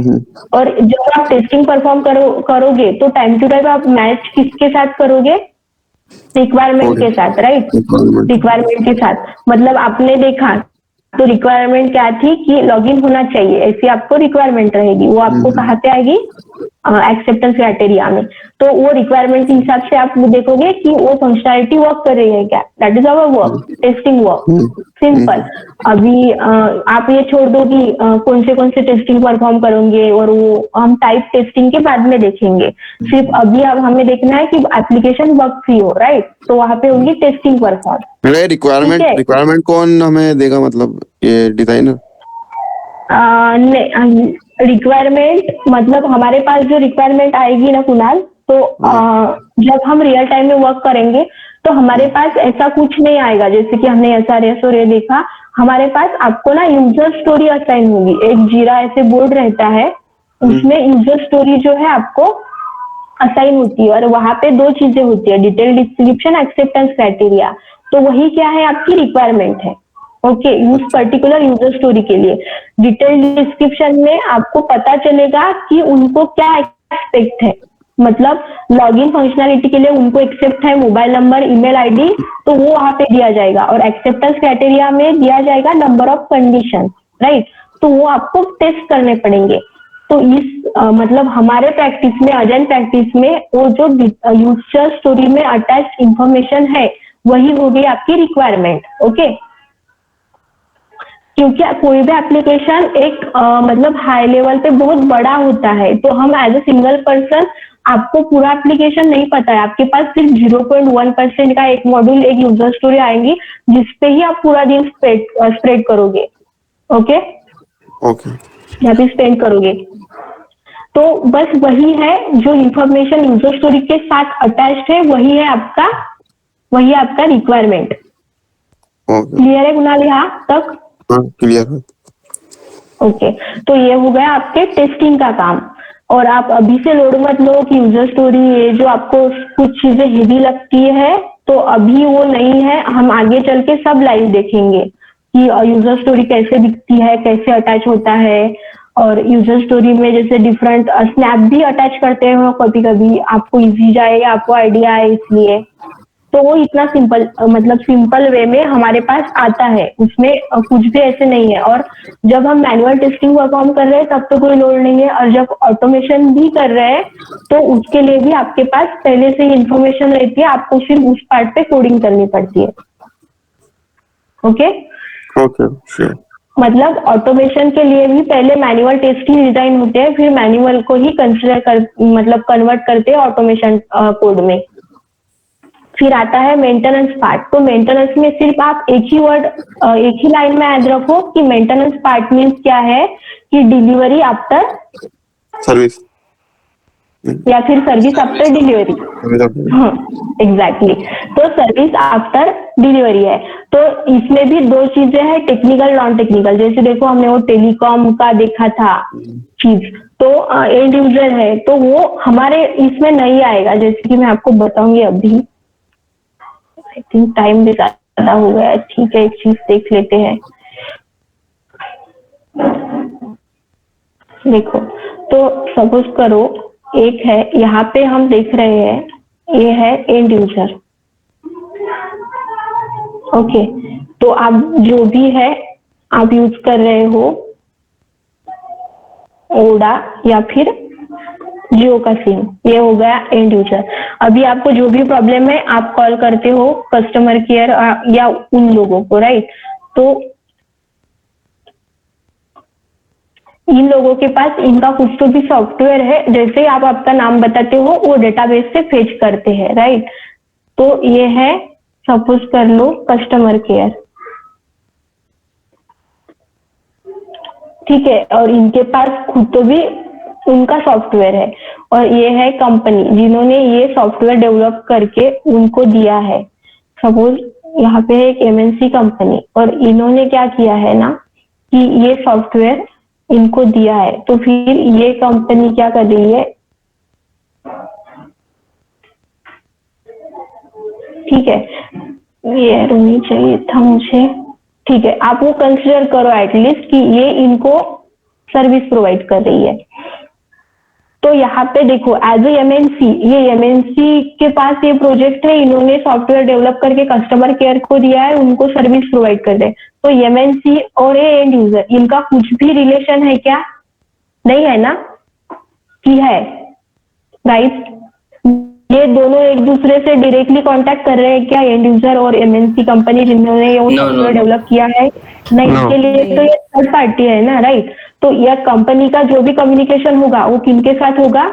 और जब आप टेस्टिंग परफॉर्म करोगे तो टाइम टू टाइम आप मैच किसके साथ करोगे, रिक्वायरमेंट के साथ, राइट। रिक्वायरमेंट के साथ मतलब आपने देखा तो रिक्वायरमेंट क्या थी कि लॉगिन होना चाहिए, ऐसी आपको रिक्वायरमेंट रहेगी। वो आपको कहाँ पे आएगी, एक्सेप्टेंस क्राइटेरिया में। तो वो रिक्वायरमेंट के हिसाब से आप देखोगे कि वो फंक्शनैलिटी वर्क कर रही है क्या, that is our work, testing work, simple. अभी आप ये छोड़ दो कि कौन से टेस्टिंग परफॉर्म करेंगे, और वो हम टाइप टेस्टिंग के बाद में देखेंगे। सिर्फ अभी अब हमें देखना है कि एप्लीकेशन वर्क फ्री हो, राइट। तो वहां पे होंगी टेस्टिंग परफॉर्म। रिक्वायरमेंट कौन हमें देगा, मतलब ये डिजाइनर? रिक्वायरमेंट मतलब हमारे पास जो रिक्वायरमेंट आएगी ना कुणाल, तो जब हम रियल टाइम में वर्क करेंगे तो हमारे पास ऐसा कुछ नहीं आएगा जैसे कि हमने एसआरएस और ये देखा। हमारे पास आपको ना यूजर स्टोरी असाइन होगी, एक जीरा ऐसे बोर्ड रहता है, उसमें यूजर स्टोरी जो है आपको असाइन होती है, और वहां पे 2 चीजें होती है, डिटेल डिस्क्रिप्शन, एक्सेप्टेंस क्राइटेरिया। तो वही क्या है, आपकी रिक्वायरमेंट है, ओके। उस पर्टिकुलर यूजर स्टोरी के लिए डिटेल डिस्क्रिप्शन में आपको पता चलेगा कि उनको क्या एक्सपेक्ट है, मतलब लॉगिन फंक्शनैलिटी के लिए उनको एक्सेप्ट है मोबाइल नंबर, ईमेल आईडी, तो वो वहां पे दिया जाएगा। और एक्सेप्टेंस क्राइटेरिया में दिया जाएगा नंबर ऑफ कंडीशन, राइट। तो वो आपको टेस्ट करने पड़ेंगे। तो इस मतलब हमारे प्रैक्टिस में, अजाइल प्रैक्टिस में, वो जो यूजर स्टोरी में अटैच इंफॉर्मेशन है वही होगी आपकी रिक्वायरमेंट, ओके। क्योंकि कोई भी एप्लीकेशन एक मतलब हाई लेवल पे बहुत बड़ा होता है, तो हम एज ए सिंगल पर्सन, आपको पूरा एप्लीकेशन नहीं पता है, आपके पास सिर्फ 0.1% का एक मॉड्यूल, एक यूजर स्टोरी आएंगी जिसपे ही आप पूरा दिन स्प्रेड करोगे, ओके, यहाँ पे स्पेंड करोगे। तो बस वही है जो इंफॉर्मेशन यूजर स्टोरी के साथ अटैच्ड है, वही है आपका रिक्वायरमेंट। क्लियर है कुणाल यहाँ तक? क्लियर है। ओके, तो ये हो गया आपके टेस्टिंग का काम। और आप अभी से लोड मत लो कि यूजर स्टोरी ये जो आपको कुछ चीजें हेवी लगती है, तो अभी वो नहीं है, हम आगे चल के सब लाइव देखेंगे कि यूजर स्टोरी कैसे दिखती है, कैसे अटैच होता है। और यूजर स्टोरी में जैसे डिफरेंट स्नैप भी अटैच करते हैं कभी कभी, आपको इजी जाए, आपको आइडिया है इसलिए, तो वो इतना सिंपल मतलब सिंपल वे में हमारे पास आता है, उसमें कुछ भी ऐसे नहीं है। और जब हम मैनुअल टेस्टिंग परफॉर्म कर रहे हैं तब तो कोई लोड नहीं है, और जब ऑटोमेशन भी कर रहे हैं तो उसके लिए भी आपके पास पहले से ही इंफॉर्मेशन रहती है, आपको सिर्फ उस पार्ट पे कोडिंग करनी पड़ती है। Okay okay sure. मतलब ऑटोमेशन के लिए भी पहले मैनुअल टेस्ट ही डिजाइन होते हैं, फिर मैनुअल को ही कंसिडर कर मतलब कन्वर्ट करते हैं ऑटोमेशन कोड में। फिर आता है मेंटेनेंस पार्ट। तो मेंटेनेंस में सिर्फ आप एक ही वर्ड एक ही लाइन में याद रखो कि मेंटेनेंस पार्ट मीन्स क्या है, कि डिलीवरी आफ्टर सर्विस या फिर सर्विस आफ्टर डिलीवरी। एग्जैक्टली, तो सर्विस आफ्टर डिलीवरी है। तो इसमें भी दो चीजें हैं, टेक्निकल नॉन टेक्निकल। जैसे देखो हमने वो टेलीकॉम का देखा था चीज, तो एंड यूजर है तो वो हमारे इसमें नहीं आएगा, जैसे कि मैं आपको बताऊंगी अभी। आई थिंक टाइम भी ज्यादा हो गया है, ठीक है एक चीज देख लेते हैं। देखो तो सपोज करो एक है, यहाँ पे हम देख रहे हैं ये है एंड यूजर। ओके, तो आप जो भी है आप यूज कर रहे हो ओडा या फिर जियो का सिम, ये हो गया एंड यूजर। अभी आपको जो भी प्रॉब्लम है आप कॉल करते हो कस्टमर केयर या उन लोगों को, राइट। तो इन लोगों के पास इनका कुछ तो भी सॉफ्टवेयर है, जैसे ही आप आपका नाम बताते हो वो डेटाबेस से फेच करते हैं, राइट। तो ये है सपोज कर लो कस्टमर केयर, ठीक है, और इनके पास खुद तो भी उनका सॉफ्टवेयर है। और ये है कंपनी जिन्होंने ये सॉफ्टवेयर डेवलप करके उनको दिया है। सपोज यहाँ पे एक एमएनसी कंपनी, और इन्होंने क्या किया है ना कि ये सॉफ्टवेयर इनको दिया है, तो फिर ये कंपनी क्या कर रही है, ठीक है, ये होनी चाहिए था मुझे, ठीक है, आप वो कंसिडर करो एटलीस्ट कि ये इनको सर्विस प्रोवाइड कर रही है। तो यहाँ पे देखो एज ए एमएनसी, ये एमएनसी के पास ये प्रोजेक्ट है, इन्होंने सॉफ्टवेयर डेवलप करके कस्टमर केयर को दिया है, उनको सर्विस प्रोवाइड कर रहे हैं। तो एमएनसी और ये एंड यूजर, इनका कुछ भी रिलेशन है क्या? नहीं है ना, कि है, राइट। ये दोनों एक दूसरे से डायरेक्टली कांटेक्ट कर रहे हैं क्या, एंड यूजर और एमएनसी कंपनी जिन्होंने ये सॉफ्टवेयर डेवलप किया है? नहीं, इसके लिए तो ये थर्ड पार्टी है ना, राइट। तो यह कंपनी का जो भी कम्युनिकेशन होगा वो किनके साथ होगा?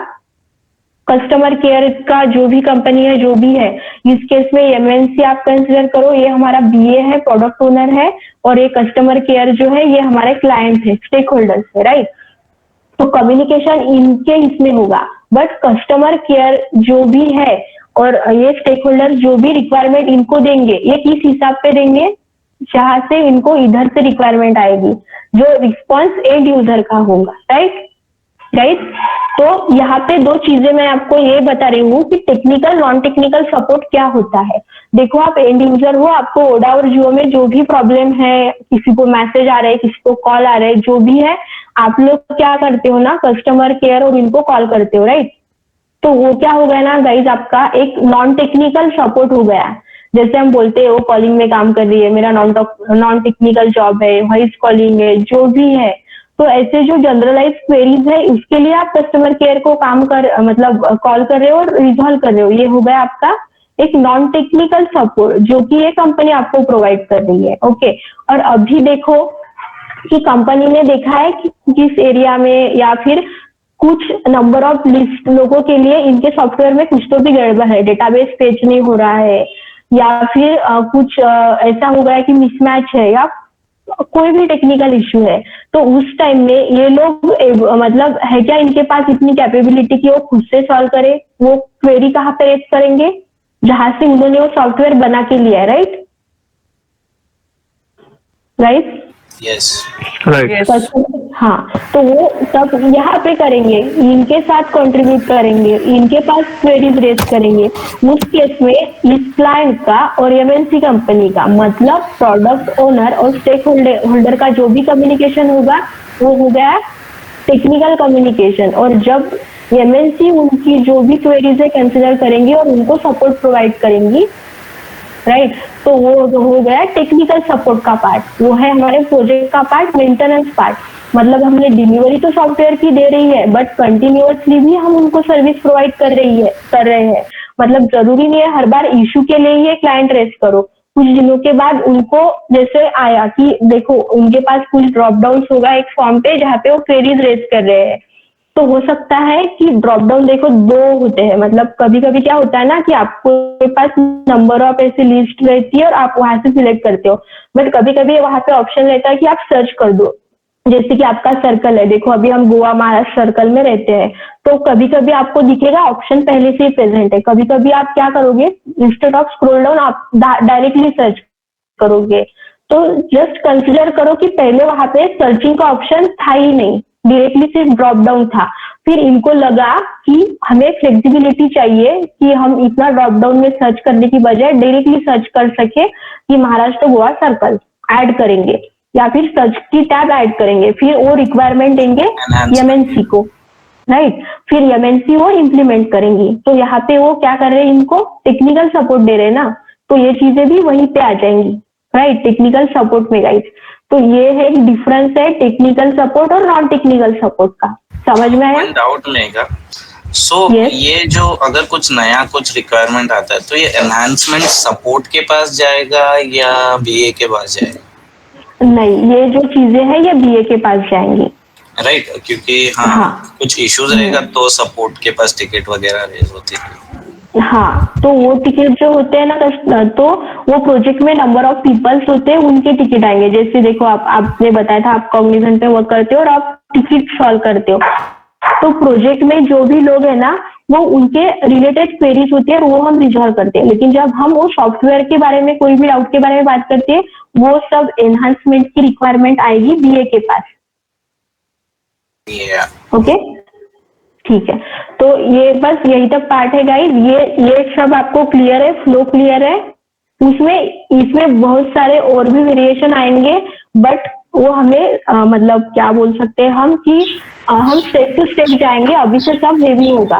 कस्टमर केयर का जो भी कंपनी है, जो भी है। इस केस में एमएनसी आप कंसिडर करो, ये हमारा बीए है, प्रोडक्ट ओनर है, और ये कस्टमर केयर जो है ये हमारे क्लाइंट है, स्टेक होल्डर्स है, राइट। तो कम्युनिकेशन इनके इसमें होगा, बट कस्टमर केयर जो भी है और ये स्टेक होल्डर जो भी रिक्वायरमेंट इनको देंगे, ये किस हिसाब पे देंगे? जहां से इनको इधर से रिक्वायरमेंट आएगी, जो रिस्पॉन्स एंड यूजर का होगा, राइट। तो यहाँ पे दो चीजें मैं आपको ये बता रही हूँ कि टेक्निकल नॉन टेक्निकल सपोर्ट क्या होता है। देखो आप एंड यूजर हो, आपको ओडा और जियो में जो भी प्रॉब्लम है, किसी को मैसेज आ रहा है, किसी को कॉल आ रहा है, जो भी है, आप लोग क्या करते हो ना, कस्टमर केयर और इनको कॉल करते हो, राइट। तो वो क्या हो गया ना गाइज, आपका एक नॉन टेक्निकल सपोर्ट हो गया। जैसे हम बोलते हैं वो कॉलिंग में काम कर रही है, मेरा नॉन टेक्निकल जॉब है, वॉइस कॉलिंग है, जो भी है। तो ऐसे जो जनरलाइज क्वेरीज है उसके लिए आप कस्टमर केयर को मतलब कॉल कर रहे हो और रिजॉल्व कर रहे हो, ये हो गया आपका एक नॉन टेक्निकल सपोर्ट जो कि ये कंपनी आपको प्रोवाइड कर रही है। ओके, और अभी देखो कि कंपनी ने देखा है कि किस एरिया में या फिर कुछ नंबर ऑफ लिस्ट लोगों के लिए इनके सॉफ्टवेयर में कुछ तो भी गड़बड़ है, डेटाबेस फेच नहीं हो रहा है, या फिर कुछ ऐसा हो गया कि मिसमैच है, या कोई भी टेक्निकल इश्यू है। तो उस टाइम में ये लोग मतलब है क्या इनके पास इतनी कैपेबिलिटी कि वो खुद से सॉल्व करे? वो क्वेरी कहाँ पे रेज करेंगे? जहां से उन्होंने वो सॉफ्टवेयर बना के लिया है, राइट। Yes right. हाँ, तो वो सब यहाँ पे करेंगे, इनके साथ कंट्रीब्यूट करेंगे, इनके पास क्वेरीज रेज करेंगे। उस केस में इस क्लाइंट का और एमएनसी कंपनी का मतलब प्रोडक्ट ओनर और स्टेक होल्डर का जो भी कम्युनिकेशन होगा वो हो गया टेक्निकल कम्युनिकेशन। और जब एमएनसी उनकी जो भी क्वेरीज है कंसिडर करेंगी और उनको सपोर्ट प्रोवाइड करेंगी, राइट। तो वो हो गया टेक्निकल सपोर्ट का पार्ट, वो है हमारे प्रोजेक्ट का पार्ट, मेंटेनेंस पार्ट। मतलब हमने डिलीवरी तो सॉफ्टवेयर की दे रही है, बट कंटिन्यूअसली भी हम उनको सर्विस प्रोवाइड कर रहे हैं। मतलब जरूरी नहीं है हर बार इशू के लिए ही क्लाइंट रेस करो। कुछ दिनों के बाद उनको जैसे आया कि देखो उनके पास कुछ ड्रॉप डाउन होगा एक फॉर्म पे जहाँ पे वो क्वेरीज रेस कर रहे हैं, तो हो सकता है कि ड्रॉप डाउन देखो 2 होते हैं। मतलब कभी कभी क्या होता है ना कि आपके पास नंबर ऑफ ऐसी लिस्ट रहती है और आप वहां से सिलेक्ट करते हो, बट कभी कभी वहां पे ऑप्शन रहता है कि आप सर्च कर दो। जैसे कि आपका सर्कल है, देखो अभी हम गोवा महाराष्ट्र सर्कल में रहते हैं, तो कभी कभी आपको दिखेगा ऑप्शन पहले से ही प्रेजेंट है। कभी कभी आप क्या करोगे, इंस्टेड ऑफ स्क्रॉल डाउन आप डायरेक्टली सर्च करोगे। तो जस्ट कंसिडर करो कि पहले वहां पे सर्चिंग का ऑप्शन था ही नहीं, डायरेक्टली सिर्फ ड्रॉप डाउन था। फिर इनको लगा कि हमें फ्लेक्सिबिलिटी चाहिए कि हम इतना ड्रॉप डाउन में सर्च करने की बजाय डायरेक्टली सर्च कर सके कि महाराष्ट्र गोवा सर्कल ऐड करेंगे या फिर सर्च की टैब ऐड करेंगे। फिर वो रिक्वायरमेंट देंगे एमएनसी को, राइट। फिर एमएनसी वो इम्प्लीमेंट करेंगी। तो यहाँ पे वो क्या कर रहे हैं, इनको टेक्निकल सपोर्ट दे रहे हैं ना, तो ये चीजें भी वहीं पे आ जाएंगी, राइट, टेक्निकल सपोर्ट में गाइस। तो ये है एक डिफरेंस है टेक्निकल सपोर्ट और नॉन टेक्निकल सपोर्ट का। समझ में आया? डाउट नहीं का। सो ये जो अगर कुछ नया कुछ रिक्वायरमेंट आता है तो ये एनहांसमेंट सपोर्ट के पास जाएगा या बीए के पास जाएगा? नहीं, ये जो चीजें हैं ये बीए के पास जाएंगी, राइट। क्योंकि हाँ कुछ इश्यूज रहेगा तो सपोर्ट के पास टिकट वगैरह रेज होती है। हाँ, तो वो टिकट जो होते हैं ना, तो वो प्रोजेक्ट में नंबर ऑफ पीपल्स होते हैं उनके टिकट आएंगे। जैसे देखो आपने बताया था आप कॉग्निजेंट पे वर्क करते हो और आप टिकट सॉल्व करते हो, तो प्रोजेक्ट में जो भी लोग है ना वो उनके रिलेटेड क्वेरीज होती है और वो हम रिजॉल्व करते हैं। लेकिन जब हम वो सॉफ्टवेयर के बारे में कोई भी डाउट के बारे में बात करते हैं, वो सब एनहांसमेंट की रिक्वायरमेंट आएगी बीए के पास। ओके, ठीक है। तो ये बस यही तक पार्ट है गाइस। ये सब आपको क्लियर है, फ्लो क्लियर है। इसमें बहुत सारे और भी वेरिएशन आएंगे, बट वो हमें मतलब क्या बोल सकते हैं हम कि हम स्टेप टू स्टेप जाएंगे। अभी से सब हेवी होगा।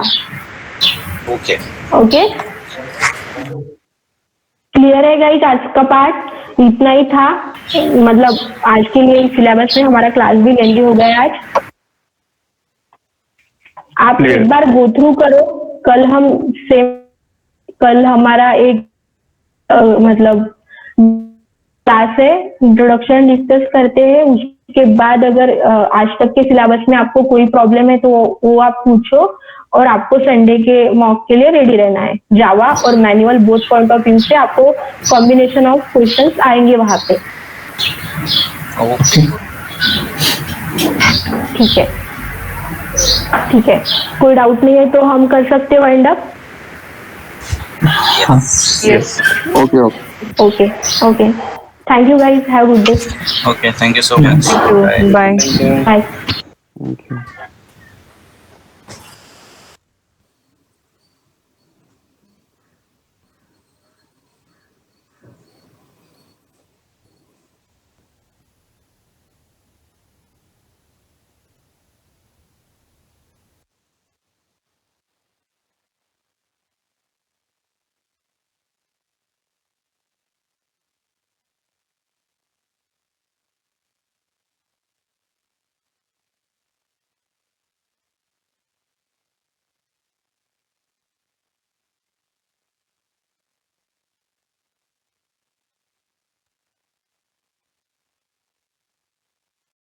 ओके ओके, क्लियर है गाइस? आज का पार्ट इतना ही था। मतलब आज के लिए सिलेबस में हमारा क्लास भी लेंदी हो गया आज। आप एक बार गो थ्रू करो। कल हमारा एक मतलब क्लास है, इंट्रोडक्शन डिस्कस करते हैं। उसके बाद अगर आज तक के सिलेबस में आपको कोई प्रॉब्लम है तो वो आप पूछो, और आपको संडे के मॉक के लिए रेडी रहना है। जावा और manual both point of view से आपको कॉम्बिनेशन ऑफ क्वेश्चंस आएंगे वहां पे। ठीक है, कोई डाउट नहीं है तो हम कर सकते हो wind up. Yes okay. Thank you guys, have a good day. Okay, thank you so much. Bye. Bye. Thank you.